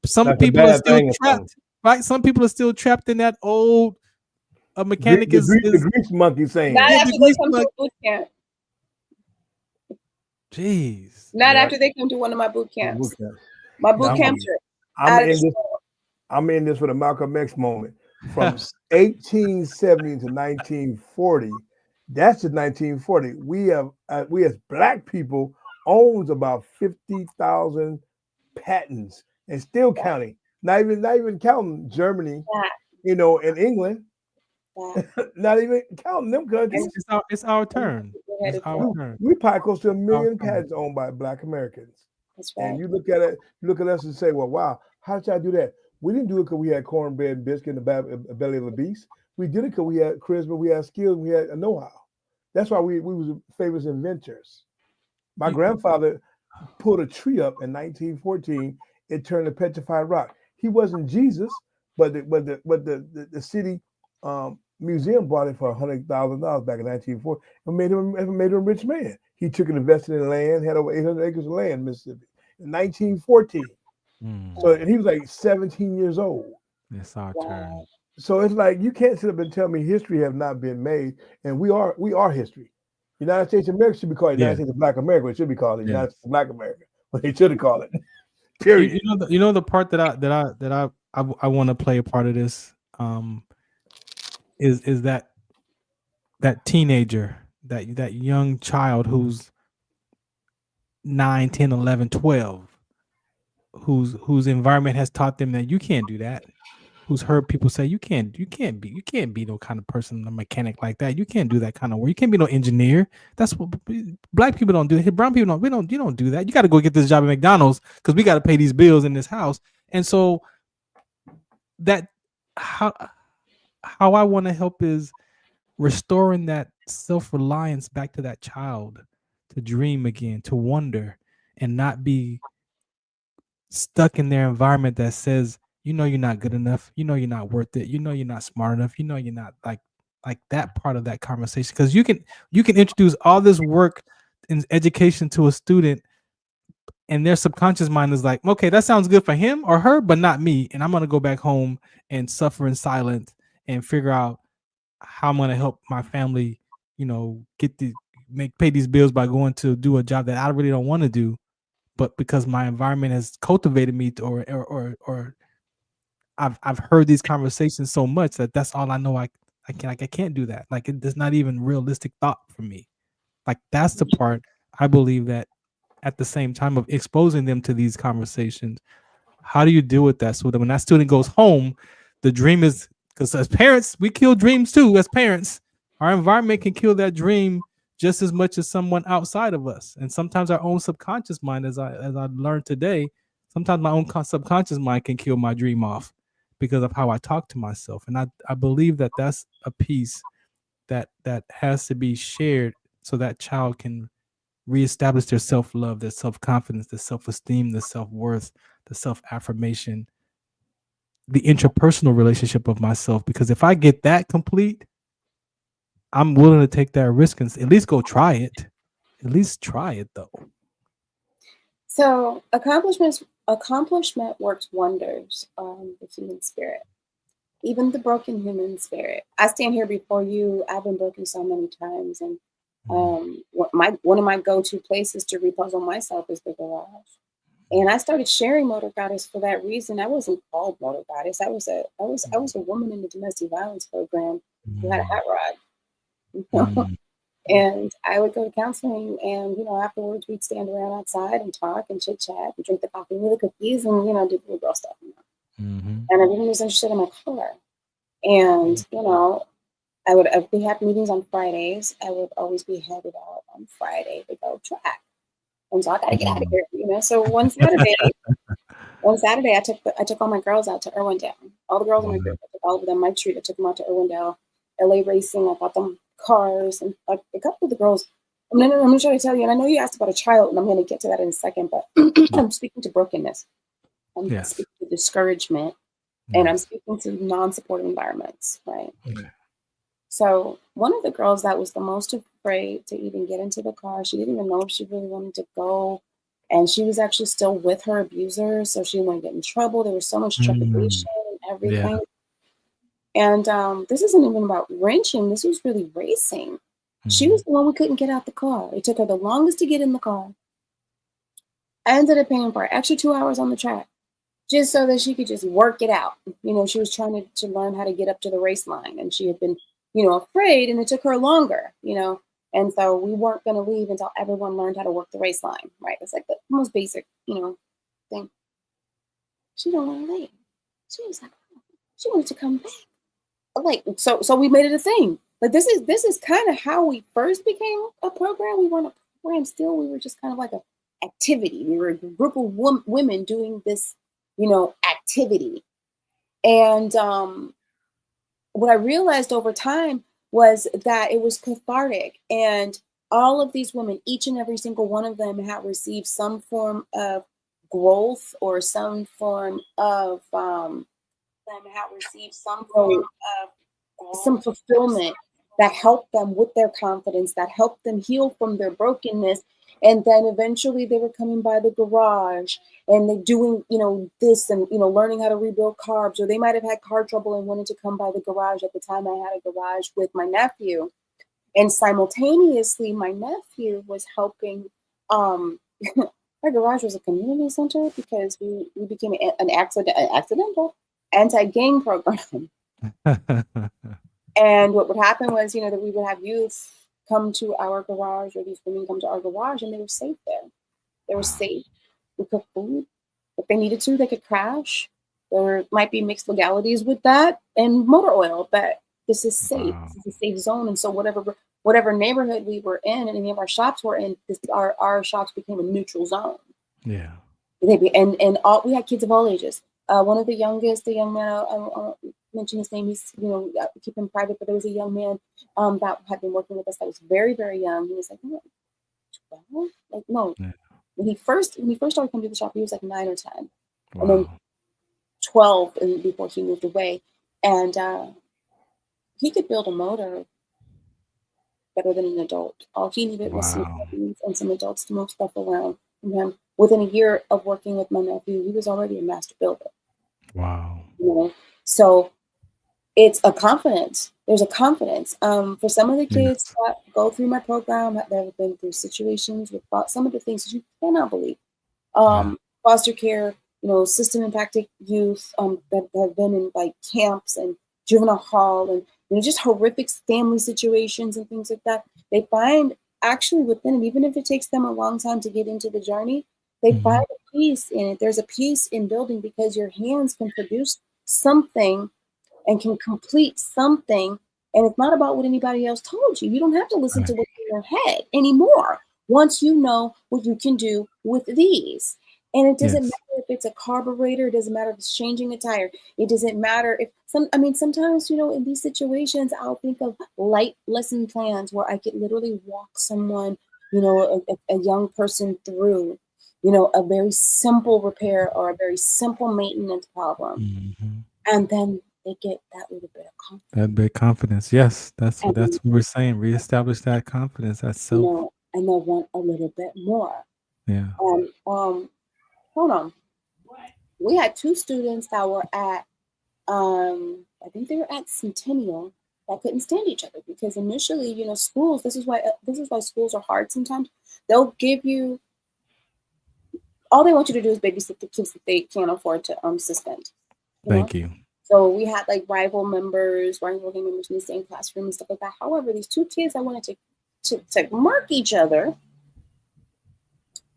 some people are still trapped, right? Some people are still trapped in that old. A mechanic is the grease monkey saying. Not after they come to a boot camp. Jeez. Not after they come to one of my boot camps. My boot camps are. I'm in this for the Malcolm X moment. From 1870 to 1940, That's in 1940. We as black people owns about 50,000 patents and still counting. Not even counting Germany, and England. Not even counting them countries. It's our turn. It's our turn. We probably close to 1 million patents owned by black Americans. That's right. And you look at it, you look at us and say, well, wow, how did y'all do that? We didn't do it because we had cornbread and biscuit in the belly of the beast. We did it because we had charisma, we had skills, we had a know-how. That's why we was famous inventors. My grandfather pulled a tree up in 1914. It turned to petrified rock. He wasn't Jesus, but the city museum bought it for $100,000 back in 1940 and made him a rich man. He took and invested in land, had over 800 acres of land in Mississippi in 1914. So, and he was like 17 years old. It's our turn. So it's like you can't sit up and tell me history have not been made, and we are history. United States of America should be called United States of Black America. It should be called United States of Black America. But they should have called it. Period. You know the part that I want to play a part of this is that teenager, that young child who's 9, 10, 11, 12, whose environment has taught them that you can't do that. Who's heard people say you can't be no kind of person, a mechanic like that. You can't do that kind of work. You can't be no engineer. That's what black people don't do. Brown people don't. You don't do that. You got to go get this job at McDonald's because we got to pay these bills in this house. And so that how I want to help is restoring that self-reliance back to that child, to dream again, to wonder, and not be stuck in their environment that says, you know, you're not good enough. You know, you're not worth it. You know, you're not smart enough. You know, you're not like that part of that conversation. Because you can introduce all this work in education to a student, and their subconscious mind is like, okay, that sounds good for him or her, but not me. And I'm going to go back home and suffer in silence and figure out how I'm going to help my family, you know, pay these bills by going to do a job that I really don't want to do, but because my environment has cultivated me to, or I've heard these conversations so much that that's all I know. I can't do that. Like it's not even realistic thought for me. Like that's the part I believe that at the same time of exposing them to these conversations, how do you deal with that? So that when that student goes home, the dream is, because as parents, we kill dreams too. As parents, our environment can kill that dream just as much as someone outside of us. And sometimes our own subconscious mind, as I learned today, sometimes my own subconscious mind can kill my dream off because of how I talk to myself. And I believe that that's a piece that has to be shared so that child can reestablish their self-love, their self-confidence, their self-esteem, their self-worth, the self-affirmation, the interpersonal relationship of myself. Because if I get that complete, I'm willing to take that risk and at least go try it. At least try it though. So accomplishment works wonders on the human spirit, even the broken human spirit. I stand here before you. I've been broken so many times, and one of my go-to places to repuzzle myself is the garage. And I started sharing Motor Goddess for that reason. I wasn't called Motor Goddess. I was a woman in the domestic violence program who had a hot rod. You know? And I would go to counseling, and afterwards we'd stand around outside and talk and chit chat and drink the coffee and the cookies and do little girl stuff. And everyone was interested in my car. And if we had meetings on Fridays, I would always be headed out on Friday to go track. And so I got to get out of here, So one Saturday, I took all my girls out to Irwindale. All the girls in my group, I took all of them. My treat, I took them out to Irwindale, LA racing. I bought them cars, and a couple of the girls. I'm going to try to tell you, and I know you asked about a child, and I'm going to get to that in a second. But I'm speaking to brokenness. I'm speaking to discouragement, and I'm speaking to non-supportive environments, right? Okay. So one of the girls that was the most afraid to even get into the car, she didn't even know if she really wanted to go. And she was actually still with her abuser. So she didn't want to get in trouble. There was so much trepidation and everything. Yeah. And this isn't even about wrenching. This was really racing. She was the one who couldn't get out the car. It took her the longest to get in the car. I ended up paying for an extra 2 hours on the track just so that she could just work it out. She was trying to learn how to get up to the race line. And she had been afraid, and it took her longer, and so we weren't going to leave until everyone learned how to work the race line, right? It's like the most basic, thing. She don't want to leave. She was like, she wanted to come back. Like, so we made it a thing. Like, this is kind of how we first became a program. We weren't a program still. We were just kind of like a activity. We were a group of women doing this, activity. And what I realized over time was that it was cathartic, and all of these women, each and every single one of them, had received some form of growth or some form of some fulfillment that helped them with their confidence, that helped them heal from their brokenness. And then eventually they were coming by the garage and they doing, this and, learning how to rebuild carbs, or they might have had car trouble and wanted to come by the garage. At the time I had a garage with my nephew, and simultaneously my nephew was helping, our garage was a community center because we became an accidental anti-gang program. And what would happen was, that we would have youth come to our garage, or these women come to our garage, and they were safe there. They were safe. We cooked food. If they needed to, they could crash. There might be mixed legalities with that, and motor oil, but this is safe. Wow. This is a safe zone. And so whatever neighborhood we were in and any of our shops were in, our shops became a neutral zone. Yeah. And we had kids of all ages. One of the youngest, the young man, I mention his name, he's, keep him private, but there was a young man that had been working with us that was very, very young. He was like, 12? Like, no. Yeah. When he first started coming to the shop, he was like 9 or 10. Wow. And then 12 before he moved away. And he could build a motor better than an adult. All he needed was some puppies and some adults to move stuff around from him. Within a year of working with my nephew, he was already a master builder. Wow. So it's a confidence. There's a confidence. For some of the kids that go through my program, that have been through situations with some of the things that you cannot believe. Foster care, system impacted youth that have been in like camps and juvenile hall and just horrific family situations and things like that. They find actually within it, even if it takes them a long time to get into the journey, they find a peace in it. There's a peace in building because your hands can produce something and can complete something. And it's not about what anybody else told you. You don't have to listen to what's in your head anymore once you know what you can do with these. And it doesn't matter if it's a carburetor. It doesn't matter if it's changing a tire. It doesn't matter if sometimes, in these situations, I'll think of light lesson plans where I could literally walk someone, a young person through, a very simple repair or a very simple maintenance problem. Mm-hmm. And then they get that little bit of confidence. That big confidence. Yes. That's what we're saying. Reestablish that confidence. That's so. And they'll want a little bit more. Yeah. Hold on. We had 2 students that were at, I think they were at Centennial, that couldn't stand each other because initially, schools. This is why schools are hard sometimes. They'll give you. All they want you to do is babysit the kids that they can't afford to suspend. Thank you. So we had like rival gang members in the same classroom and stuff like that. However, these 2 kids that wanted to mark each other,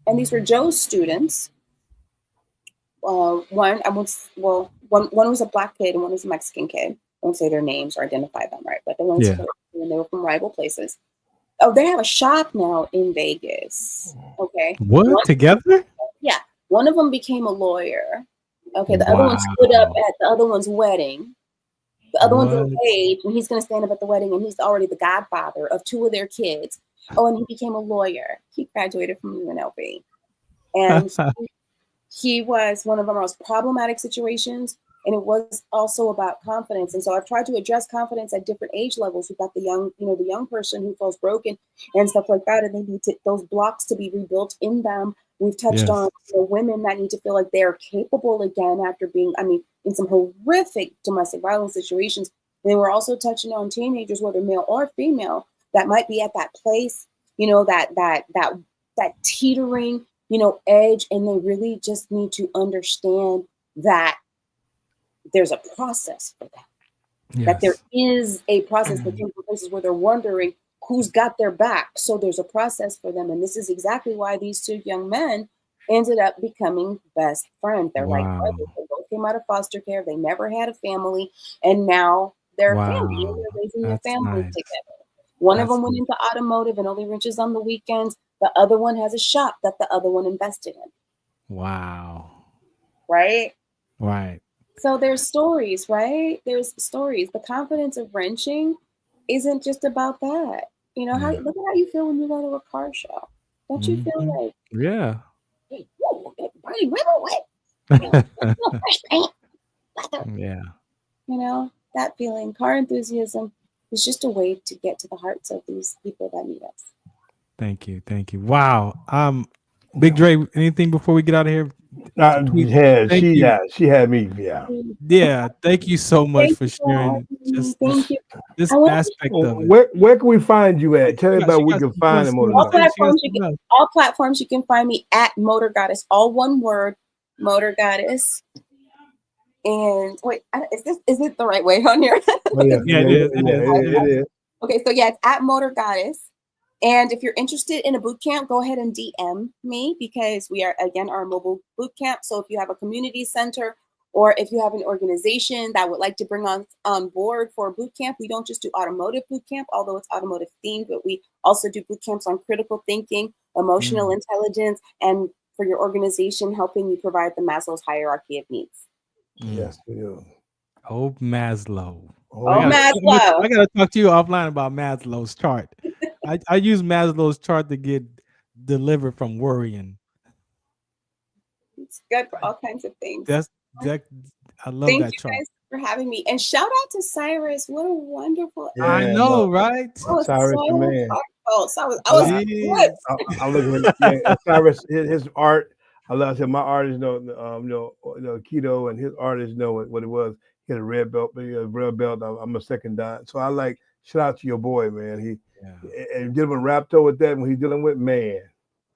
and these were Joe's students. One was a Black kid and one was a Mexican kid. I won't say their names or identify them, right? But they were from rival places. Oh, they have a shop now in Vegas. Okay. What? Together? Yeah. One of them became a lawyer. Okay. The other one stood up at the other one's wedding. The other one's engaged, and he's going to stand up at the wedding, and he's already the godfather of 2 of their kids. Oh, and he became a lawyer. He graduated from UNLV. And he was one of our most problematic situations. And it was also about confidence. And so I've tried to address confidence at different age levels. We've got the young person who feels broken and stuff like that. And they need those blocks to be rebuilt in them. We've touched on women that need to feel like they're capable again after being, in some horrific domestic violence situations. And then we're also touching on teenagers, whether male or female, that might be at that place, that teetering, edge. And they really just need to understand that there's a process for that. that there Yes. is a process. They came to places where they're wondering who's got their back. So there's a process for them. And this is exactly why these two young men ended up becoming best friends. They're like Wow. brothers. They both came out of foster care. They never had a family. And now they're a family. And Wow. they're raising their That's families nice. together. One of That's them went nice. into automotive and only reaches on the weekends. The other one has a shop that the other one invested in. Wow. Right? Right. So there's stories, right? There's stories. The confidence of wrenching isn't just about that. You know, how look at how you feel when you go to a car show. Don't you feel like, Yeah. hey, whoa, Bernie River, what? You know, fresh paint, leather. Yeah. You know, that feeling. Car enthusiasm is just a way to get to the hearts of these people that need us. Thank you. Thank you. Wow. Big Dre, anything before we get out of here? Yeah, Thank you. she had me. Yeah. Yeah. Thank you so much Thank for you for sharing having me. just Thank you. this I want aspect of it. Where can we find you at? Tell everybody we can find the Motor Goddess. all platforms you can find me at Motor Goddess, all one word, Motor Goddess. And wait, is it the right way on here? Oh, yeah, it is. It is. Okay, so yeah, it's at Motor Goddess. And if you're interested in a boot camp, go ahead and DM me, because we are, again, our mobile boot camp. So if you have a community center, or if you have an organization that would like to bring on board for a boot camp, we don't just do automotive boot camp, although it's automotive themed, but we also do boot camps on critical thinking, emotional intelligence, and for your organization, helping you provide the Maslow's hierarchy of needs. Yes, we do. Oh, Maslow. Maslow. I gotta talk to you offline about Maslow's chart. I use Maslow's chart to get delivered from worrying. It's good for all kinds of things. I love Thank that you chart. guys for having me. And shout out to Cyrus. What a wonderful I know, right? Cyrus, the man. I was looking at Cyrus, his art. I love him. My artists know, keto, and his artists know what it was. He had a red belt, but he had a red belt. I'm a second dan. So I like, shout out to your boy, man. And dealing with Rhabdo with that when he's dealing with, man.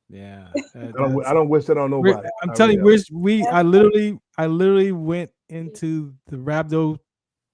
Yeah. I don't wish that on nobody. I'm telling you, I literally went into the Rhabdo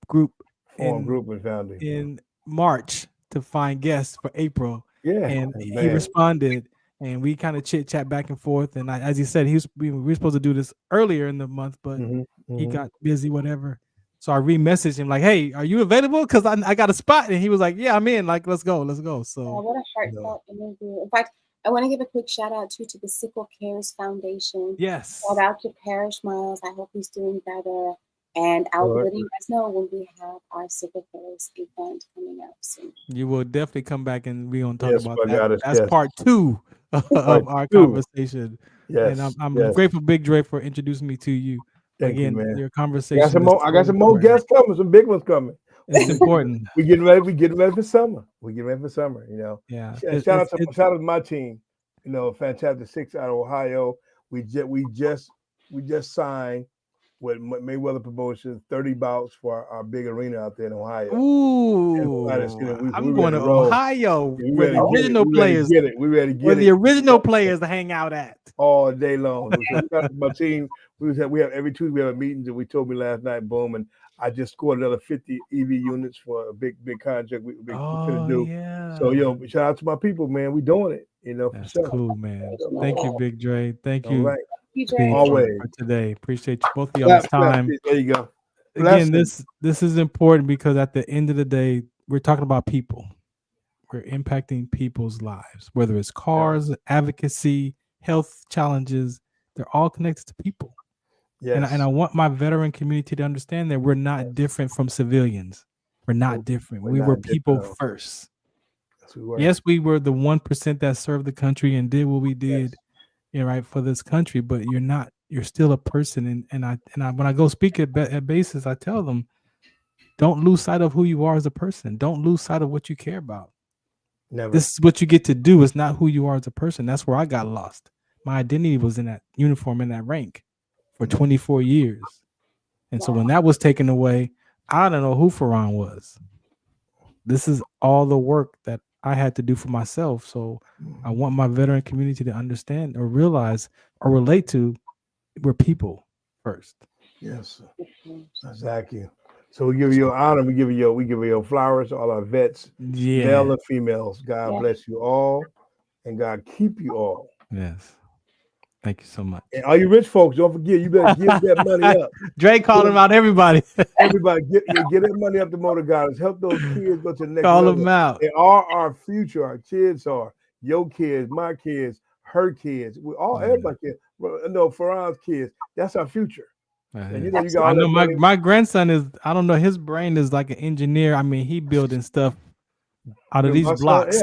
group in March to find guests for April. Yeah. And he responded, and we kind of chit chat back and forth. And as he said, we were supposed to do this earlier in the month, but he got busy, whatever. So I re-messaged him like, "Hey, are you available? Because I got a spot." And he was like, "Yeah, I'm in. Like, let's go." So what a heartfelt interview. In fact, I want to give a quick shout out to the Sickle Cares Foundation. Yes. Shout out to Parish Miles. I hope he's doing better. And I'll let you guys know when we have our Sickle Cares event coming up soon. You will definitely come back, and we're gonna talk about that. That's part 2 of our conversation. Yes. And I'm grateful, Big Dre, for introducing me to you. Thank you, man. Your conversation. I got some more guests coming, some big ones coming. It's important. We're getting ready for summer. You know. Yeah. Shout out to my team. You know, Fantastic Six out of Ohio. We just signed with Mayweather Promotions 30 bouts for our big arena out there in Ohio. Ooh, I'm going to Ohio where the original players We ready to get it. Where the original players to hang out at all day long. My team. We have every Tuesday we have meetings, and we told me last night, boom, and I just scored another 50 EV units for a big contract we finna do. Yeah. So shout out to my people, man. We doing it. That's cool, man. Thank you, Big Dre. Thank you. All right. Always for today. Appreciate both of y'all's time. There you go. Again, this is important because at the end of the day, we're talking about people. We're impacting people's lives, whether it's cars, advocacy, health challenges. They're all connected to people. Yes. And I want my veteran community to understand that we're not different from civilians. We're not different. We were people first. Yes, we were the 1% that served the country and did what we did, for this country. But you're not. You're still a person. And I when I go speak at bases, I tell them, don't lose sight of who you are as a person. Don't lose sight of what you care about. Never. This is what you get to do. It's not who you are as a person. That's where I got lost. My identity was in that uniform, in that rank, for 24 years. And so when that was taken away, I don't know who Farron was. This is all the work that I had to do for myself. So I want my veteran community to understand or realize or relate to we're people first. Yes. Exactly. So we give you your honor. We give you your flowers to all our vets, male and females. God bless you all, and God keep you all. Yes. Thank you so much. And all you rich folks, don't forget, you better give that money up. Dre calling out everybody. Everybody, get that money up to Motor Goddess. Help those kids go to the next Call level. them out. They are our future. Our kids are your kids, my kids, her kids. We all, everybody kids. No, Farron's kids. That's our future. And you know, you got I know my grandson is. I don't know. His brain is like an engineer. I mean, he building stuff out of these blocks.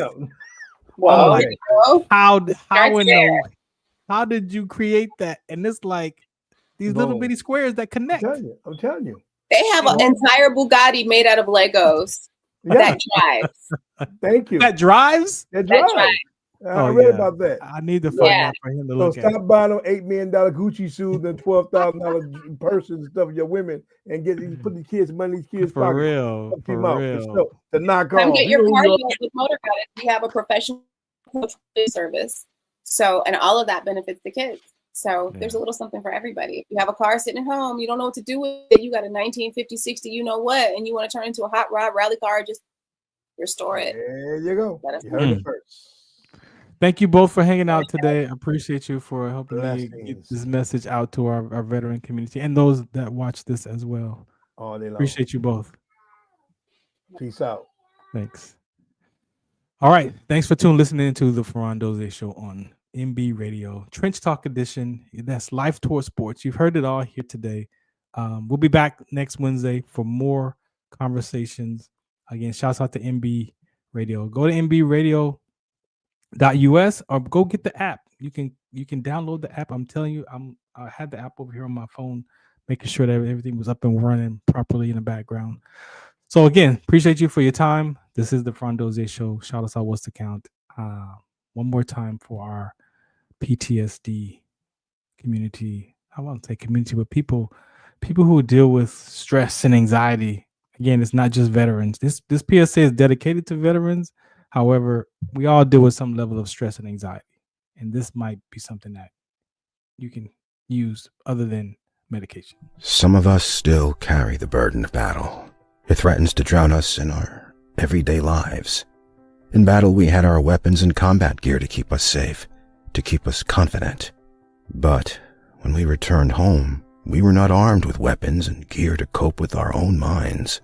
Well, like, how did you create that? And it's like these little bitty squares that connect. I'm telling you. They have an entire Bugatti made out of Legos that drives. Thank you. That drives? That drives. I read about that. I need to find out for him to look at. Stop buying them $8 million Gucci shoes and $12,000 purses and stuff for your women, and put the kids money in these kids' for pockets. real. To knock Come off. get your car with Motor Goddess. We have a professional service. So, and all of that benefits the kids. So there's a little something for everybody. If you have a car sitting at home, you don't know what to do with it. You got a 1950, 60, you know what, and you want to turn it into a hot rod rally car, just restore it. There you go. You heard it first. Thank you both for hanging out today. I appreciate you for helping me get this message out to our veteran community and those that watch this as well. All day long. Appreciate you both. Peace out. Thanks. All right. Thanks for listening to the Farron Dozier Show on MB Radio, Trench Talk Edition. That's Life Towards Sports. You've heard it all here today. We'll be back next Wednesday for more conversations. Again, shouts out to MB Radio. Go to mbradio.us or go get the app. You can download the app. I'm telling you, I had the app over here on my phone, making sure that everything was up and running properly in the background. So again, appreciate you for your time. This is the Farron Dozier Show. Shout us out, WHATZ DA COUNT. One more time for our PTSD community. I won't say community, but people who deal with stress and anxiety. Again, it's not just veterans. This PSA is dedicated to veterans. However, we all deal with some level of stress and anxiety. And this might be something that you can use other than medication. Some of us still carry the burden of battle. It threatens to drown us in our everyday lives. In battle, we had our weapons and combat gear to keep us safe, to keep us confident. But when we returned home, we were not armed with weapons and gear to cope with our own minds.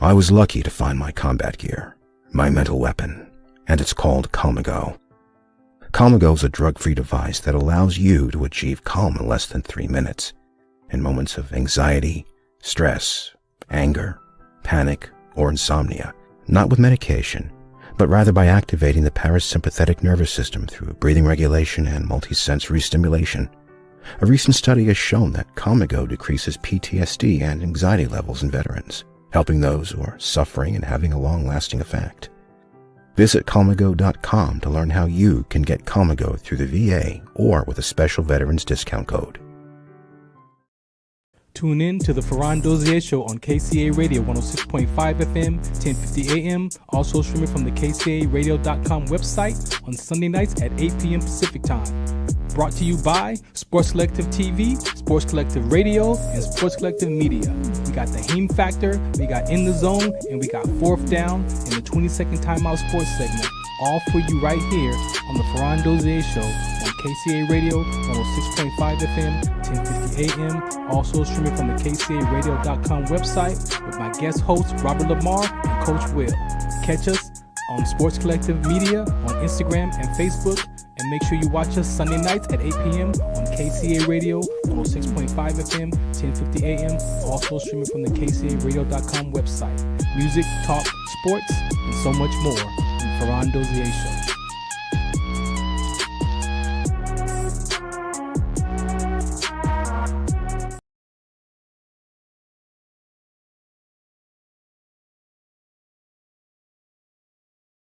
I was lucky to find my combat gear, my mental weapon, and it's called Calmago. Calmago is a drug-free device that allows you to achieve calm in less than 3 minutes. In moments of anxiety, stress, anger, panic, or insomnia, not with medication, but rather by activating the parasympathetic nervous system through breathing regulation and multisensory stimulation. A recent study has shown that Calmago decreases PTSD and anxiety levels in veterans, helping those who are suffering and having a long-lasting effect. Visit Calmago.com to learn how you can get Calmago through the VA or with a special veterans discount code. Tune in to the Farron Dozier Show on KCA Radio 106.5 FM, 1050 AM. Also streaming from the KCARadio.com website on Sunday nights at 8 p.m. Pacific Time. Brought to you by Sports Collective TV, Sports Collective Radio, and Sports Collective Media. We got the Heme Factor, we got In the Zone, and we got Fourth Down and the 20-second Timeout Sports segment. All for you right here on the Farron Dozier Show on KCA Radio 106.5 FM, 1050 AM. Also streaming from the KCARadio.com website with my guest hosts Robert Lamar and Coach Will. Catch us on Sports Collective Media on Instagram and Facebook. And make sure you watch us Sunday nights at 8 p.m. on KCA Radio 106.5 FM, 1050 AM. Also streaming from the KCARadio.com website. Music, talk, sports, and so much more in Farron Dozier Show.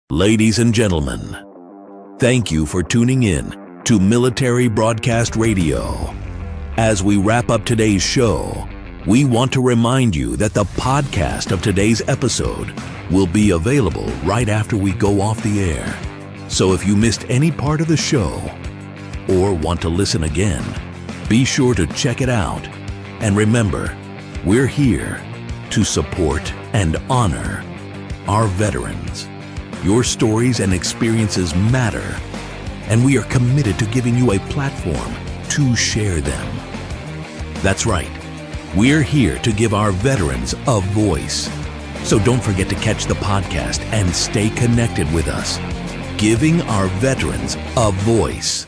Ladies and gentlemen, thank you for tuning in to Military Broadcast Radio. As we wrap up today's show, we want to remind you that the podcast of today's episode will be available right after we go off the air. So if you missed any part of the show or want to listen again, be sure to check it out. And remember, we're here to support and honor our veterans. Your stories and experiences matter, and we are committed to giving you a platform to share them. That's right. We're here to give our veterans a voice. So don't forget to catch the podcast and stay connected with us. Giving our veterans a voice.